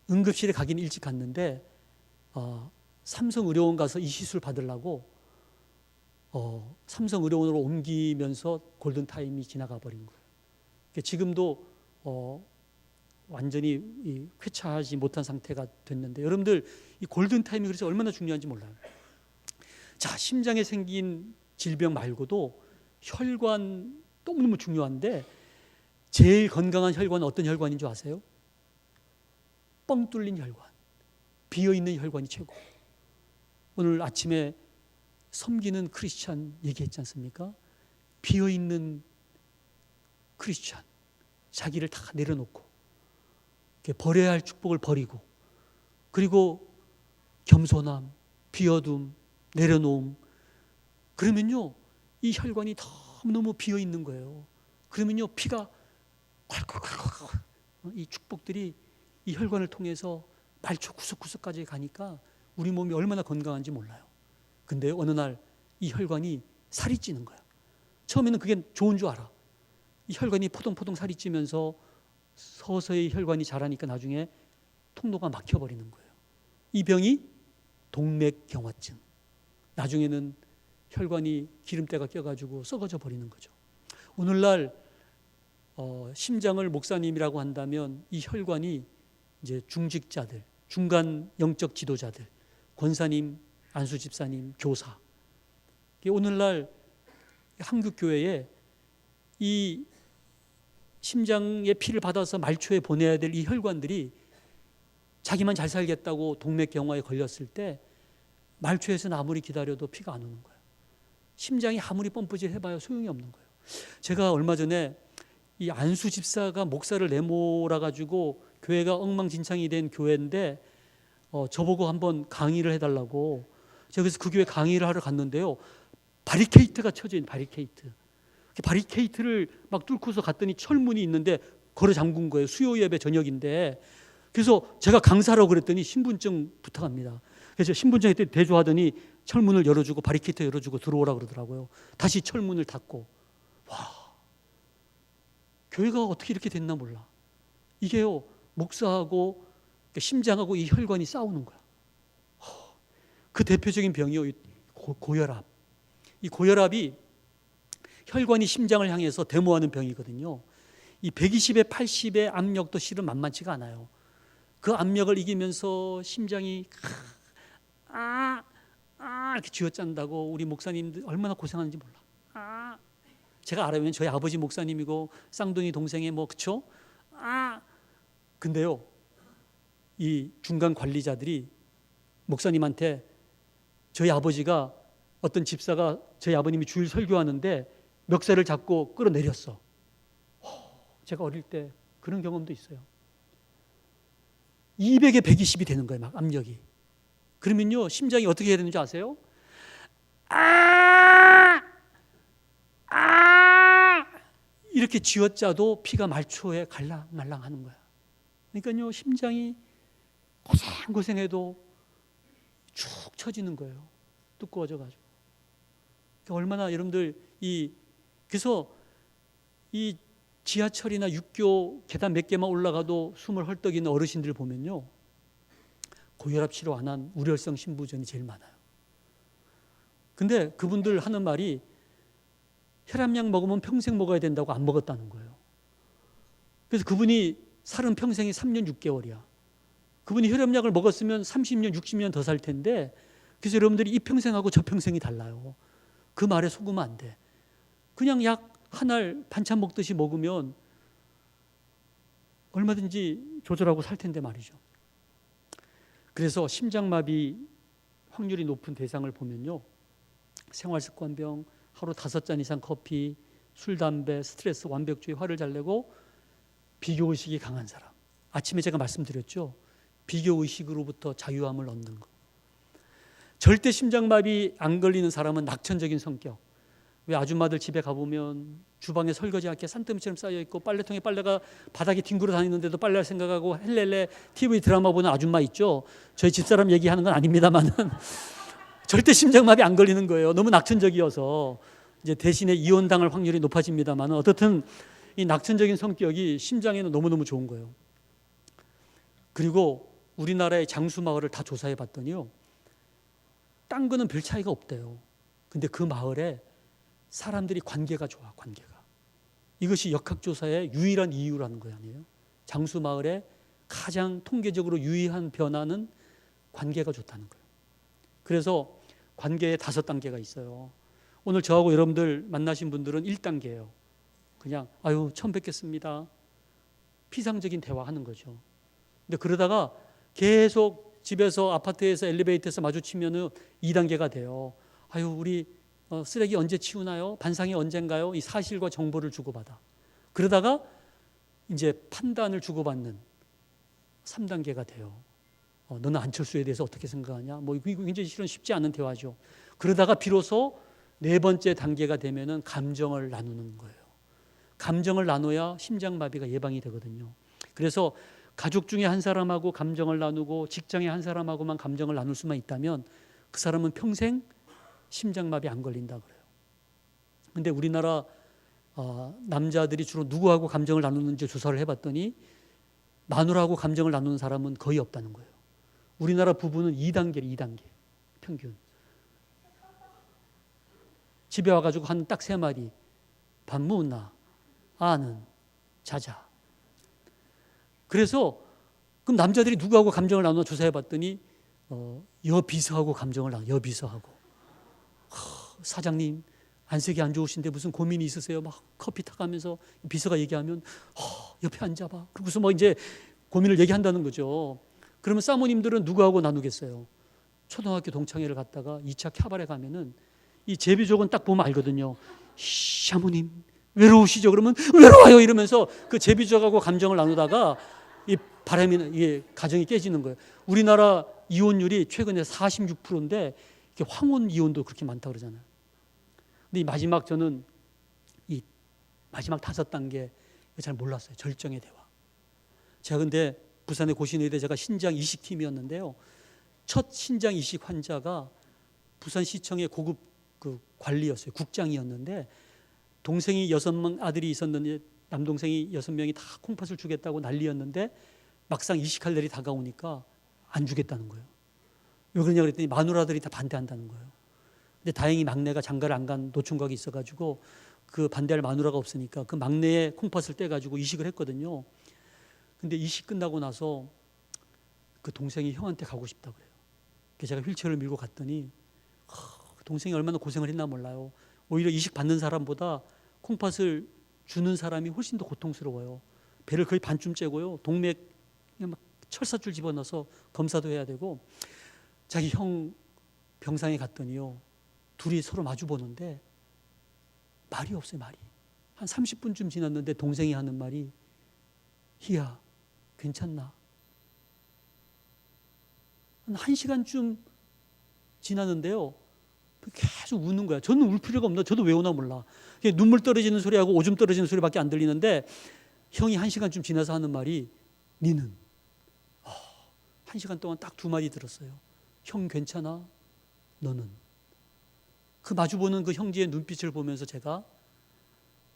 응급실에 가긴 일찍 갔는데 삼성의료원 가서 이 시술 받으려고 삼성의료원으로 옮기면서 골든타임이 지나가 버린 거예요. 그러니까 지금도 완전히 쾌차하지 못한 상태가 됐는데, 여러분들 이 골든타임이 그래서 얼마나 중요한지 몰라요. 자, 심장에 생긴 질병 말고도 혈관 너무너무 중요한데 제일 건강한 혈관은 어떤 혈관인 줄 아세요? 뻥 뚫린 혈관, 비어있는 혈관이 최고. 오늘 아침에 섬기는 크리스찬 얘기했지 않습니까? 비어있는 크리스찬, 자기를 다 내려놓고 버려야 할 축복을 버리고, 그리고 겸손함, 비어둠, 내려놓음, 그러면요 이 혈관이 너무너무 비어있는 거예요. 그러면요 피가 콸콸콸콸, 이 축복들이 이 혈관을 통해서 말초 구석구석까지 가니까 우리 몸이 얼마나 건강한지 몰라요. 근데 어느 날 이 혈관이 살이 찌는 거야. 처음에는 그게 좋은 줄 알아. 이 혈관이 포동포동 살이 찌면서 서서히 혈관이 자라니까 나중에 통로가 막혀버리는 거예요. 이 병이 동맥경화증. 나중에는 혈관이 기름때가 껴가지고 썩어져 버리는 거죠. 오늘날 심장을 목사님이라고 한다면 이 혈관이 이제 중직자들, 중간 영적 지도자들, 권사님, 안수 집사님, 교사. 오늘날 한국 교회에 이 심장의 피를 받아서 말초에 보내야 될 이 혈관들이 자기만 잘 살겠다고 동맥경화에 걸렸을 때 말초에서는 아무리 기다려도 피가 안 오는 거예요. 심장이 아무리 펌프질 해봐야 소용이 없는 거예요. 제가 얼마 전에 이 안수 집사가 목사를 내몰아 가지고 교회가 엉망진창이 된 교회인데 저보고 한번 강의를 해달라고, 제가 그래서 그 교회 강의를 하러 갔는데요, 바리케이트가 쳐져 있는 바리케이트. 바리케이트를 막 뚫고서 갔더니 철문이 있는데 걸어 잠근 거예요. 수요 예배 저녁인데. 그래서 제가 강사라고 그랬더니 신분증 부탁합니다. 그래서 신분증에 대조하더니 철문을 열어주고 바리케이트 열어주고 들어오라 그러더라고요. 다시 철문을 닫고. 와, 교회가 어떻게 이렇게 됐나 몰라. 이게요, 목사하고 심장하고 이 혈관이 싸우는 거야. 그 대표적인 병이요, 고혈압. 이 고혈압이 혈관이 심장을 향해서 데모하는 병이거든요. 이 120에 80의 압력도 실은 만만치가 않아요. 그 압력을 이기면서 심장이 이렇게 쥐어짠다고 우리 목사님들 얼마나 고생하는지 몰라. 제가 알아요. 저희 아버지 목사님이고 쌍둥이 동생의 그쵸? 근데요, 이 중간 관리자들이 목사님한테 저희 아버지가, 어떤 집사가 저희 아버님이 주일 설교하는데 멱살을 잡고 끌어내렸어. 제가 어릴 때 그런 경험도 있어요. 200에 120이 되는 거예요, 막 압력이. 그러면요, 심장이 어떻게 해야 되는지 아세요? 이렇게 쥐어짜도 피가 말초에 갈랑말랑 하는 거야. 그러니까요, 심장이 고생해도 축 처지는 거예요. 두꺼워져가지고. 그러니까 얼마나 여러분들 그래서 이 지하철이나 육교 계단 몇 개만 올라가도 숨을 헐떡이는 어르신들 보면요, 고혈압 치료 안 한 우려성 심부전이 제일 많아요. 근데 그분들 하는 말이 혈압약 먹으면 평생 먹어야 된다고 안 먹었다는 거예요. 그래서 그분이 살은 평생이 3년 6개월이야. 그분이 혈압약을 먹었으면 30년, 60년 더 살 텐데, 그래서 여러분들이 이 평생하고 저 평생이 달라요. 그 말에 속으면 안 돼. 그냥 약 한 알 반찬 먹듯이 먹으면 얼마든지 조절하고 살 텐데 말이죠. 그래서 심장마비 확률이 높은 대상을 보면요, 생활습관병, 하루 5잔 이상 커피, 술, 담배, 스트레스, 완벽주의, 화를 잘 내고 비교의식이 강한 사람. 아침에 제가 말씀드렸죠. 비교의식으로부터 자유함을 얻는 것. 절대 심장마비 안 걸리는 사람은 낙천적인 성격. 왜 아줌마들 집에 가보면 주방에 설거지할 게 산더미처럼 쌓여있고 빨래통에 빨래가 바닥에 뒹굴어 다니는데도 빨래할 생각하고 헬렐레 TV 드라마 보는 아줌마 있죠. 저희 집사람 얘기하는 건 아닙니다만은 절대 심장마비 안 걸리는 거예요. 너무 낙천적이어서. 이제 대신에 이혼당할 확률이 높아집니다만 어떻든 이 낙천적인 성격이 심장에는 너무너무 좋은 거예요. 그리고 우리나라의 장수마을을 다 조사해 봤더니요, 딴 거는 별 차이가 없대요. 근데 그 마을에 사람들이 관계가 좋아, 관계가. 이것이 역학조사의 유일한 이유라는 거 아니에요. 장수마을의 가장 통계적으로 유의한 변화는 관계가 좋다는 거예요. 그래서 관계에 5단계가 있어요. 오늘 저하고 여러분들 만나신 분들은 1단계예요. 그냥 아유 처음 뵙겠습니다. 피상적인 대화하는 거죠. 근데 그러다가 계속 집에서 아파트에서 엘리베이터에서 마주치면은 2단계가 돼요. 아유 우리 쓰레기 언제 치우나요? 반상이 언젠가요? 이 사실과 정보를 주고받아. 그러다가 이제 판단을 주고받는 3단계가 돼요. 너는 안철수에 대해서 어떻게 생각하냐? 뭐 이거 굉장히 실은 쉽지 않은 대화죠. 그러다가 비로소 4번째 단계가 되면은 감정을 나누는 거예요. 감정을 나눠야 심장마비가 예방이 되거든요. 그래서 가족 중에 한 사람하고 감정을 나누고 직장에 한 사람하고만 감정을 나눌 수만 있다면 그 사람은 평생 심장마비 안 걸린다 그래요. 근데 우리나라 남자들이 주로 누구하고 감정을 나누는지 조사를 해봤더니 마누라하고 감정을 나누는 사람은 거의 없다는 거예요. 우리나라 부부는 2단계 평균. 집에 와가지고 한 딱 3마디. 밥 묻나? 아는 자자. 그래서 그럼 남자들이 누구하고 감정을 나누나 조사해봤더니 여비서하고 감정을 나눠. 여비서하고. 사장님 안색이 안 좋으신데 무슨 고민이 있으세요? 막 커피 타가면서 비서가 얘기하면 옆에 앉아봐. 그러고서 뭐 이제 고민을 얘기한다는 거죠. 그러면 사모님들은 누구하고 나누겠어요? 초등학교 동창회를 갔다가 2차 캬바레 가면은 이 제비족은 딱 보면 알거든요. 사모님 외로우시죠? 그러면 외로워요 이러면서 그 제비족하고 감정을 나누다가 이 바람이 이게 가정이 깨지는 거예요. 우리나라 이혼율이 최근에 46%인데 황혼 이혼도 그렇게 많다 그러잖아요. 근데 이 마지막 저는 이 마지막 5단계 잘 몰랐어요. 절정의 대화. 제가 근데 부산의 고신의대 제가 신장 이식팀이었는데요. 첫 신장 이식 환자가 부산시청의 고급 그 관리였어요. 국장이었는데 동생이 6명 아들이 있었는데 남동생이 6명이 다 콩팥을 주겠다고 난리였는데 막상 이식할 날이 다가오니까 안 주겠다는 거예요. 왜 그러냐 그랬더니 마누라들이 다 반대한다는 거예요. 근데 다행히 막내가 장가를 안 간 노총각이 있어가지고 그 반대할 마누라가 없으니까 그 막내의 콩팥을 떼가지고 이식을 했거든요. 근데 이식 끝나고 나서 그 동생이 형한테 가고 싶다 그래요. 그래서 제가 휠체어를 밀고 갔더니 동생이 얼마나 고생을 했나 몰라요. 오히려 이식 받는 사람보다 콩팥을 주는 사람이 훨씬 더 고통스러워요. 배를 거의 반쯤 째고요. 동맥 막 철사줄 집어넣어서 검사도 해야 되고 자기 형 병상에 갔더니요. 둘이 서로 마주 보는데 말이 없어요. 말이. 한 30분쯤 지났는데 동생이 하는 말이 희야 괜찮나? 한 1시간쯤 지났는데요. 계속 우는 거야. 저는 울 필요가 없나? 저도 왜 우나 몰라. 눈물 떨어지는 소리하고 오줌 떨어지는 소리밖에 안 들리는데 형이 1시간쯤 지나서 하는 말이 니는 1시간 동안 딱 2마디 들었어요. 형 괜찮아? 너는? 그 마주보는 그 형제의 눈빛을 보면서 제가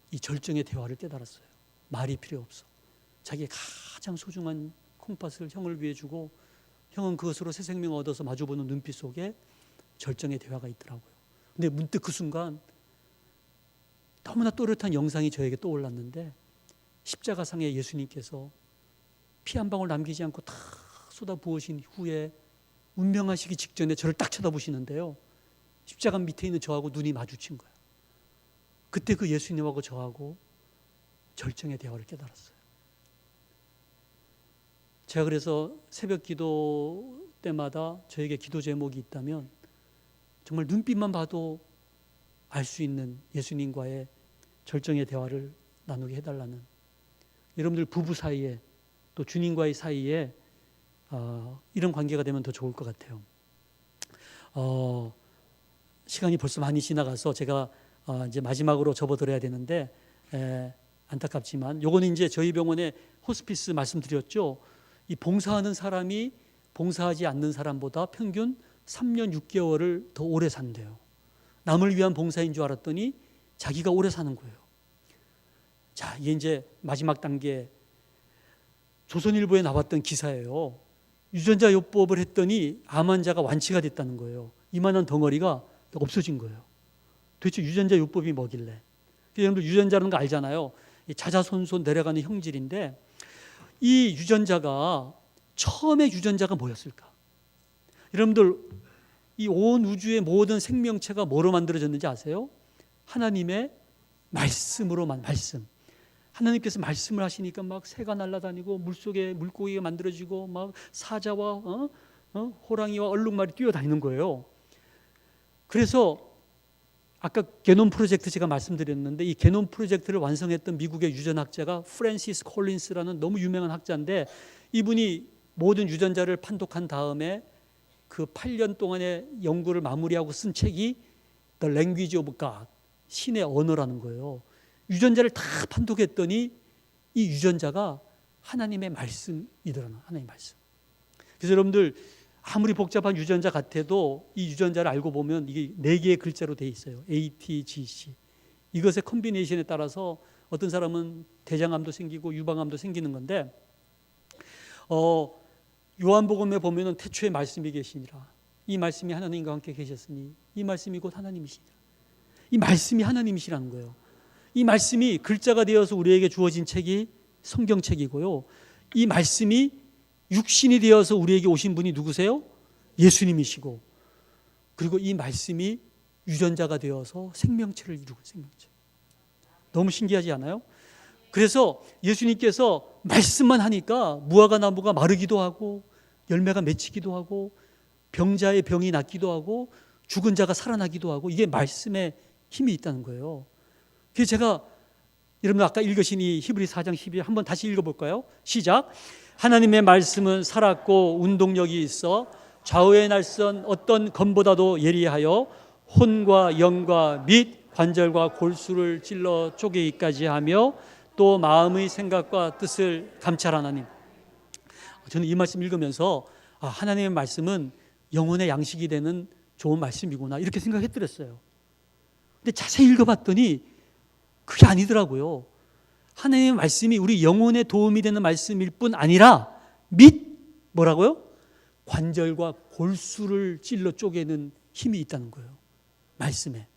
이 절정의 대화를 깨달았어요. 말이 필요 없어. 자기의 가장 소중한 콩팥을 형을 위해 주고 형은 그것으로 새 생명을 얻어서 마주보는 눈빛 속에 절정의 대화가 있더라고요. 근데 문득 그 순간 너무나 또렷한 영상이 저에게 떠올랐는데 십자가상에 예수님께서 피 한 방울 남기지 않고 다 쏟아 부으신 후에 운명하시기 직전에 저를 딱 쳐다보시는데요. 십자가 밑에 있는 저하고 눈이 마주친 거예요. 그때 그 예수님하고 저하고 절정의 대화를 깨달았어요. 제가 그래서 새벽 기도 때마다 저에게 기도 제목이 있다면 정말 눈빛만 봐도 알 수 있는 예수님과의 절정의 대화를 나누게 해달라는, 여러분들 부부 사이에 또 주님과의 사이에 이런 관계가 되면 더 좋을 것 같아요. 시간이 벌써 많이 지나가서 제가 이제 마지막으로 접어들어야 되는데 안타깝지만 요거는 이제 저희 병원에 호스피스 말씀드렸죠. 이 봉사하는 사람이 봉사하지 않는 사람보다 평균 3년 6개월을 더 오래 산대요. 남을 위한 봉사인 줄 알았더니 자기가 오래 사는 거예요. 자, 이게 이제 마지막 단계, 조선일보에 나왔던 기사예요. 유전자 요법을 했더니 암 환자가 완치가 됐다는 거예요. 이만한 덩어리가 없어진 거예요. 도대체 유전자 요법이 뭐길래? 여러분들 유전자라는 거 알잖아요. 자자손손 내려가는 형질인데 이 유전자가, 처음에 유전자가 뭐였을까? 여러분들 이 온 우주의 모든 생명체가 뭐로 만들어졌는지 아세요? 하나님의 말씀으로 말씀. 하나님께서 말씀을 하시니까 막 새가 날아다니고 물속에 물고기가 만들어지고 막 사자와 호랑이와 얼룩말이 뛰어다니는 거예요. 그래서 아까 게놈 프로젝트 제가 말씀드렸는데 이 게놈 프로젝트를 완성했던 미국의 유전학자가 프랜시스 콜린스라는 너무 유명한 학자인데 이분이 모든 유전자를 판독한 다음에 그 8년 동안의 연구를 마무리하고 쓴 책이 The Language of God, 신의 언어라는 거예요. 유전자를 다 판독했더니 이 유전자가 하나님의 말씀이더라는, 하나님의 말씀. 그래서 여러분들 아무리 복잡한 유전자 같아도 이 유전자를 알고 보면 이게 4개의 글자로 되어 있어요. A, T, G, C. 이것의 컨비네이션에 따라서 어떤 사람은 대장암도 생기고 유방암도 생기는 건데 요한복음에 보면은 태초에 말씀이 계시니라. 이 말씀이 하나님과 함께 계셨으니 이 말씀이 곧 하나님이시니라. 이 말씀이 하나님이시라는 거예요. 이 말씀이 글자가 되어서 우리에게 주어진 책이 성경책이고요. 이 말씀이 육신이 되어서 우리에게 오신 분이 누구세요? 예수님이시고, 그리고 이 말씀이 유전자가 되어서 생명체를 이루고, 생명체. 너무 신기하지 않아요? 그래서 예수님께서 말씀만 하니까 무화과 나무가 마르기도 하고 열매가 맺히기도 하고 병자의 병이 낫기도 하고 죽은 자가 살아나기도 하고, 이게 말씀에 힘이 있다는 거예요. 그래서 제가 여러분 아까 읽으신 이 히브리 4장 12절 한번 다시 읽어볼까요? 시작. 하나님의 말씀은 살았고 운동력이 있어 좌우의 날선 어떤 검보다도 예리하여 혼과 영과 및 관절과 골수를 찔러 쪼개기까지 하며 또 마음의 생각과 뜻을 감찰하나니. 저는 이 말씀 읽으면서 하나님의 말씀은 영혼의 양식이 되는 좋은 말씀이구나 이렇게 생각했더랬어요. 근데 자세히 읽어봤더니 그게 아니더라고요. 하나님의 말씀이 우리 영혼에 도움이 되는 말씀일 뿐 아니라 및 뭐라고요? 관절과 골수를 찔러 쪼개는 힘이 있다는 거예요. 말씀에.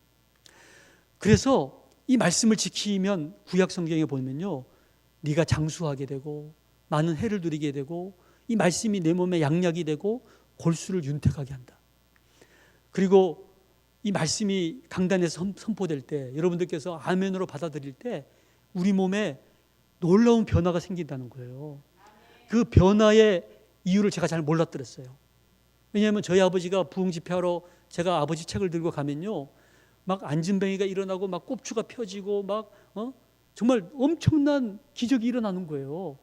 그래서 이 말씀을 지키면 구약 성경에 보면요, 네가 장수하게 되고 많은 해를 누리게 되고 이 말씀이 내 몸에 양약이 되고 골수를 윤택하게 한다. 그리고 이 말씀이 강단에서 선포될 때 여러분들께서 아멘으로 받아들일 때 우리 몸에 놀라운 변화가 생긴다는 거예요. 그 변화의 이유를 제가 잘 몰랐더랬어요. 왜냐하면 저희 아버지가 부흥 집회하러 제가 아버지 책을 들고 가면요, 막 안진뱅이가 일어나고 막 꼽추가 펴지고 막 정말 엄청난 기적이 일어나는 거예요.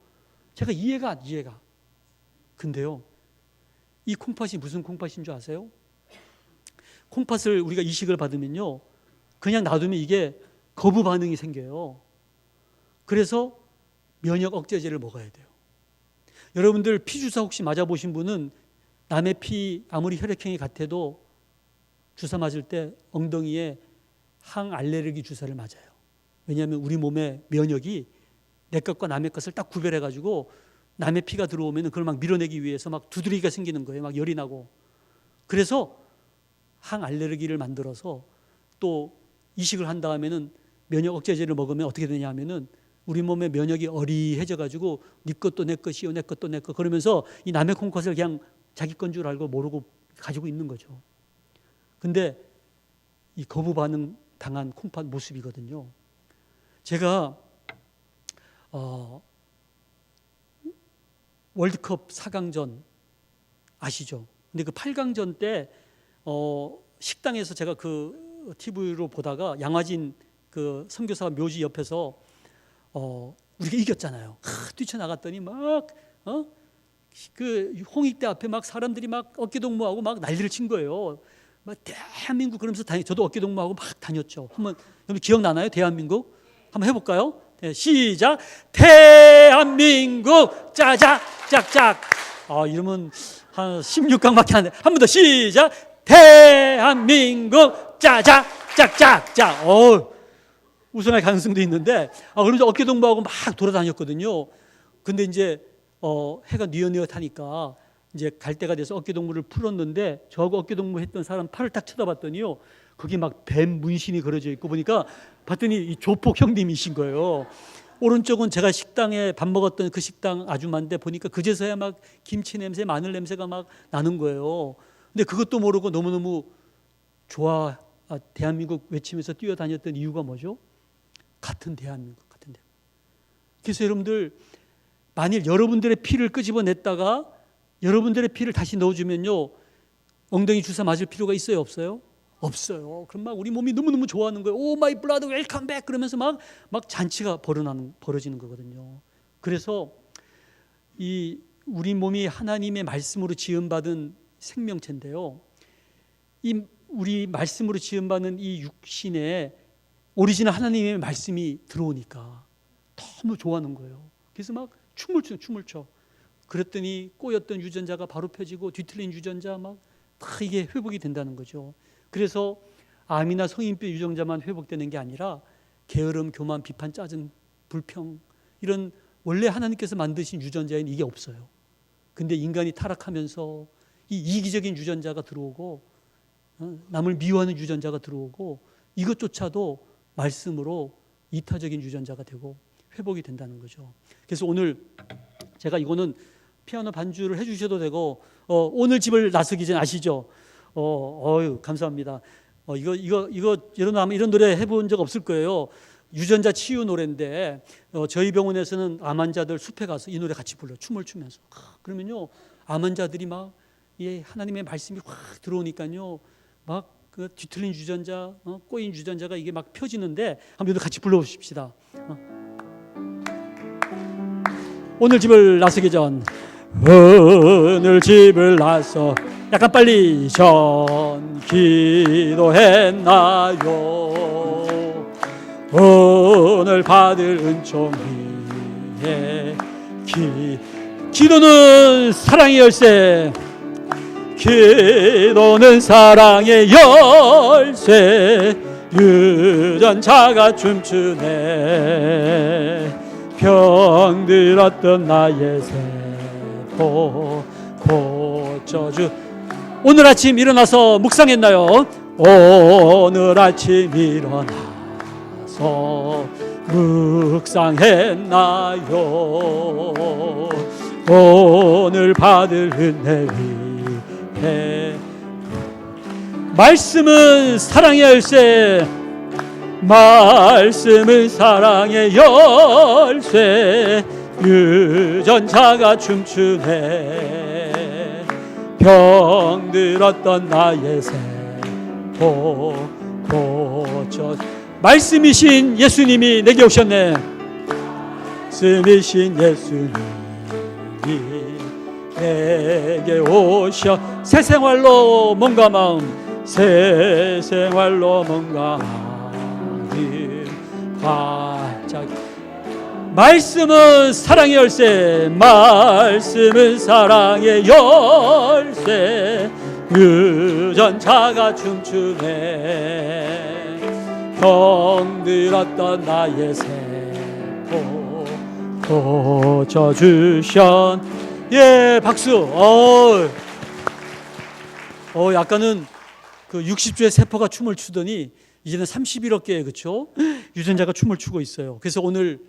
제가 이해가. 근데요, 이 콩팥이 무슨 콩팥인 줄 아세요? 콩팥을 우리가 이식을 받으면요, 그냥 놔두면 이게 거부 반응이 생겨요. 그래서 면역 억제제를 먹어야 돼요. 여러분들 피주사 혹시 맞아보신 분은 남의 피 아무리 혈액형이 같아도 주사 맞을 때 엉덩이에 항알레르기 주사를 맞아요. 왜냐하면 우리 몸의 면역이 내 것과 남의 것을 딱 구별해 가지고 남의 피가 들어오면 그걸 막 밀어내기 위해서 막 두드러기가 생기는 거예요. 막 열이 나고. 그래서 항알레르기를 만들어서 또 이식을 한 다음에는 면역 억제제를 먹으면 어떻게 되냐 하면은 우리 몸의 면역이 어리해져 가지고 네 것도 내 것이요, 내 것도 내 것, 그러면서 이 남의 콩팥을 그냥 자기 건 줄 알고 모르고 가지고 있는 거죠. 근데 이 거부 반응 당한 콩팥 모습이거든요. 제가 월드컵 4강전 아시죠? 근데 그 8강전 때 식당에서 제가 그 TV로 보다가 양화진 그 선교사 묘지 옆에서 우리가 이겼잖아요. 뛰쳐나갔더니 막 그 홍익대 앞에 막 사람들이 막 어깨동무하고 막 난리를 친 거예요. 막 대한민국 그러면서 저도 어깨동무하고 막 다녔죠. 한번 여러분 기억나나요? 대한민국 한번 해볼까요? 네, 시작. 대한민국 짜작 짝짝. 이러면 한 16강밖에 안 돼. 한 번 더 시작. 대한민국 짜작 짝짝. 자, 우승할 가능성도 있는데 그러면서 어깨동무하고 막 돌아다녔거든요. 근데 이제 해가 뉘엿뉘엿하니까 이제 갈 때가 돼서 어깨동무를 풀었는데 저하고 어깨동무 했던 사람 팔을 딱 쳐다봤더니요, 거기 막 뱀 문신이 그려져 있고 보니까 봤더니 이 조폭 형님이신 거예요. 오른쪽은 제가 식당에 밥 먹었던 그 식당 아주마인데 보니까 그제서야 막 김치 냄새, 마늘 냄새가 막 나는 거예요. 근데 그것도 모르고 너무너무 좋아 대한민국 외치면서 뛰어다녔던 이유가 뭐죠? 같은 대한민국. 그래서 여러분들, 만일 여러분들의 피를 끄집어냈다가 여러분들의 피를 다시 넣어주면요, 엉덩이 주사 맞을 필요가 있어요, 없어요? 없어요. 그럼 막 우리 몸이 너무너무 좋아하는 거예요. 오 마이 블라드 웰컴 백 그러면서 막 잔치가 벌어지는 거거든요. 그래서 이 우리 몸이 하나님의 말씀으로 지음받은 생명체인데요, 이 우리 말씀으로 지음받은 이 육신에 오리지널 하나님의 말씀이 들어오니까 너무 좋아하는 거예요. 그래서 막 춤을 춰. 그랬더니 꼬였던 유전자가 바로 펴지고 뒤틀린 유전자 막 다 이게 회복이 된다는 거죠. 그래서 암이나 성인병 유전자만 회복되는 게 아니라 게으름, 교만, 비판, 짜증, 불평, 이런 원래 하나님께서 만드신 유전자에는 이게 없어요. 근데 인간이 타락하면서 이 이기적인 유전자가 들어오고 남을 미워하는 유전자가 들어오고 이것조차도 말씀으로 이타적인 유전자가 되고 회복이 된다는 거죠. 그래서 오늘 제가 이거는 피아노 반주를 해주셔도 되고 오늘 집을 나서기 전 아시죠? 감사합니다. 이거 여러분 아마 이런 노래 해본 적 없을 거예요. 유전자 치유 노래인데 저희 병원에서는 암 환자들 숲에 가서 이 노래 같이 불러 춤을 추면서 그러면요 암 환자들이 막 하나님의 말씀이 확 들어오니까요 막 그 뒤틀린 유전자, 꼬인 유전자가 이게 막 펴지는데 한번 같이 불러보십시다. 오늘 집을 나서기 전 오늘 집을 나서 약간 빨리 전 기도했나요? 오늘 받을 은총 위에 기도는 사랑의 열쇠, 기도는 사랑의 열쇠, 유전자가 춤추네. 병들었던 나의 세포 고쳐주. 오늘 아침 일어나서 묵상했나요? 오늘 아침 일어나서 묵상했나요? 오늘 받을 은혜 위에 말씀은 사랑의 열쇠, 말씀은 사랑의 열쇠, 유전자가 춤추네. 병들었던 나의 세포 고쳐. 말씀이신 예수님이 내게 오셨네. 말씀이신 예수님이 내게 오셔. 새 생활로 몸과 마음, 새 생활로 몸과 마음 활짝. 말씀은 사랑의 열쇠, 말씀은 사랑의 열쇠, 유전자가 춤추네. 병들었던 나의 세포 고쳐주션. 예, 박수. 약간은 그 60주의 세포가 춤을 추더니 이제는 31억 개의 그렇죠? 유전자가 춤을 추고 있어요. 그래서 오늘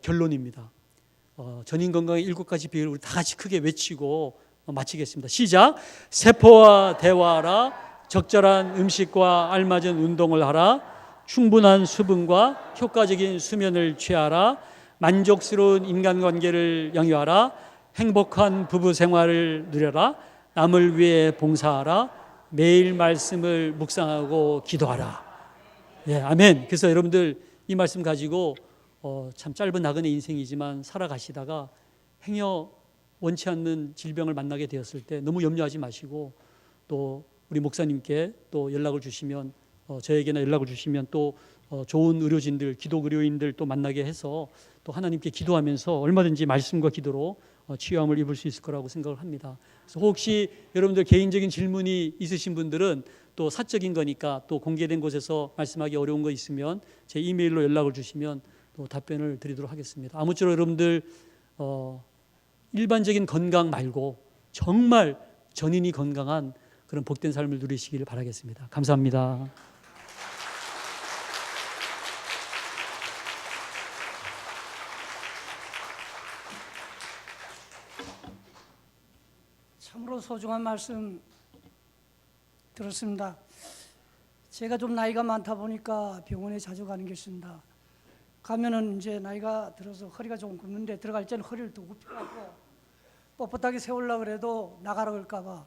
결론입니다. 전인 건강의 7가지 비결을 우리 다 같이 크게 외치고 마치겠습니다. 시작. 세포와 대화하라. 적절한 음식과 알맞은 운동을 하라. 충분한 수분과 효과적인 수면을 취하라. 만족스러운 인간관계를 영위하라. 행복한 부부 생활을 누려라. 남을 위해 봉사하라. 매일 말씀을 묵상하고 기도하라. 예, 아멘. 그래서 여러분들 이 말씀 가지고 참 짧은 나그네 인생이지만 살아가시다가 행여 원치 않는 질병을 만나게 되었을 때 너무 염려하지 마시고, 또 우리 목사님께 또 연락을 주시면, 저에게나 연락을 주시면 또 좋은 의료진들, 기도 의료인들 또 만나게 해서 또 하나님께 기도하면서 얼마든지 말씀과 기도로 치유함을 입을 수 있을 거라고 생각을 합니다. 그래서 혹시 여러분들 개인적인 질문이 있으신 분들은 또 사적인 거니까 또 공개된 곳에서 말씀하기 어려운 거 있으면 제 이메일로 연락을 주시면 또 답변을 드리도록 하겠습니다. 아무쪼록 여러분들 일반적인 건강 말고 정말 전인이 건강한 그런 복된 삶을 누리시기를 바라겠습니다. 감사합니다. 참으로 소중한 말씀 들었습니다. 제가 좀 나이가 많다 보니까 병원에 자주 가는 게 있습니다. 가면은 이제 나이가 들어서 허리가 좀 굽는데 들어갈 때는 허리를 더 굽혀갖고 뻣뻣하게 세우려고 그래도 나가라 그럴까봐,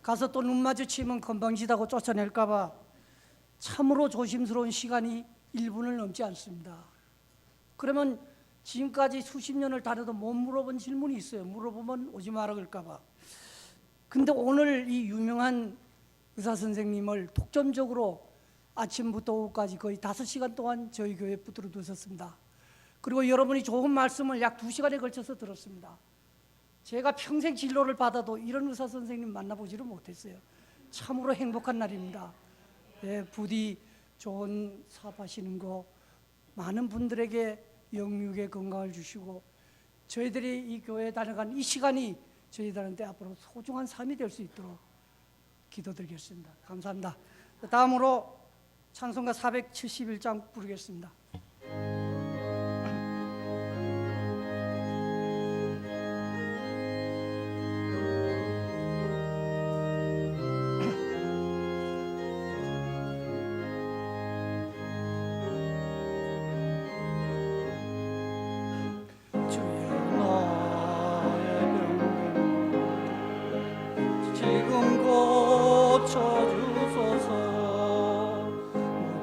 가서 또 눈 마주치면 건방지다고 쫓아낼까봐 참으로 조심스러운 시간이 1분을 넘지 않습니다. 그러면 지금까지 수십 년을 다녀도 못 물어본 질문이 있어요. 물어보면 오지 마라 그럴까봐. 근데 오늘 이 유명한 의사 선생님을 독점적으로 아침부터 오후까지 거의 5시간 동안 저희 교회에 붙들어 두셨습니다. 그리고 여러분이 좋은 말씀을 약 2시간에 걸쳐서 들었습니다. 제가 평생 진료를 받아도 이런 의사 선생님 만나보지를 못했어요. 참으로 행복한 날입니다. 예, 부디 좋은 사업하시는 거, 많은 분들에게 영육의 건강을 주시고, 저희들이 이 교회에 다녀간 이 시간이 저희들한테 앞으로 소중한 삶이 될 수 있도록 기도드리겠습니다. 감사합니다. 다음으로 찬송가 471장 부르겠습니다. 지금 고쳐주소서.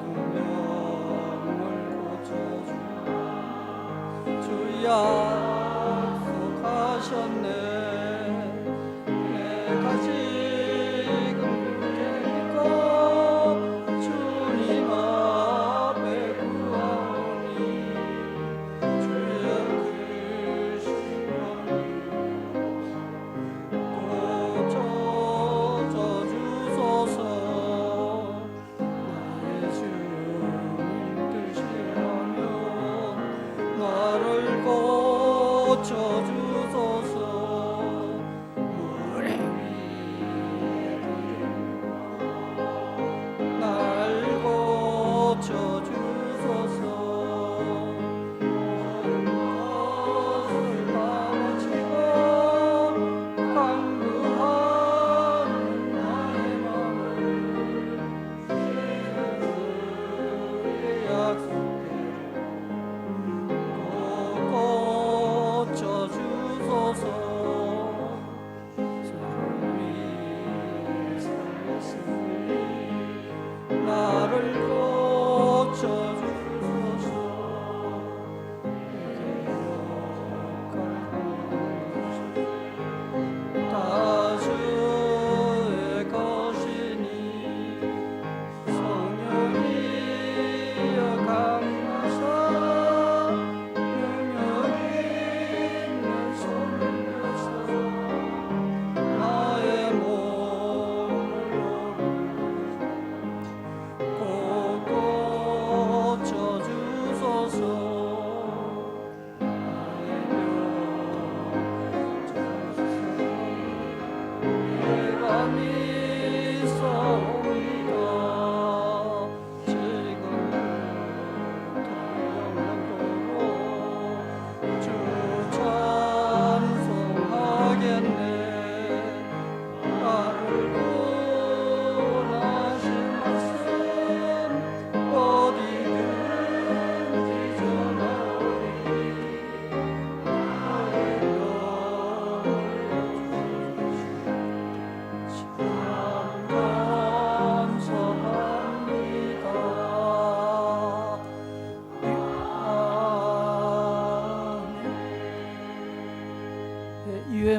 모든 병을 고쳐주. 주 약속하셨네. 내가 지금 그렇게 믿고 주님 앞에 구하오니 주여 크신 고쳐주소서. 나의 주님 뜻이라면 나를 고쳐주소서.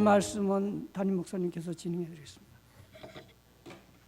말씀은 담임 목사님께서 진행해 드리겠습니다.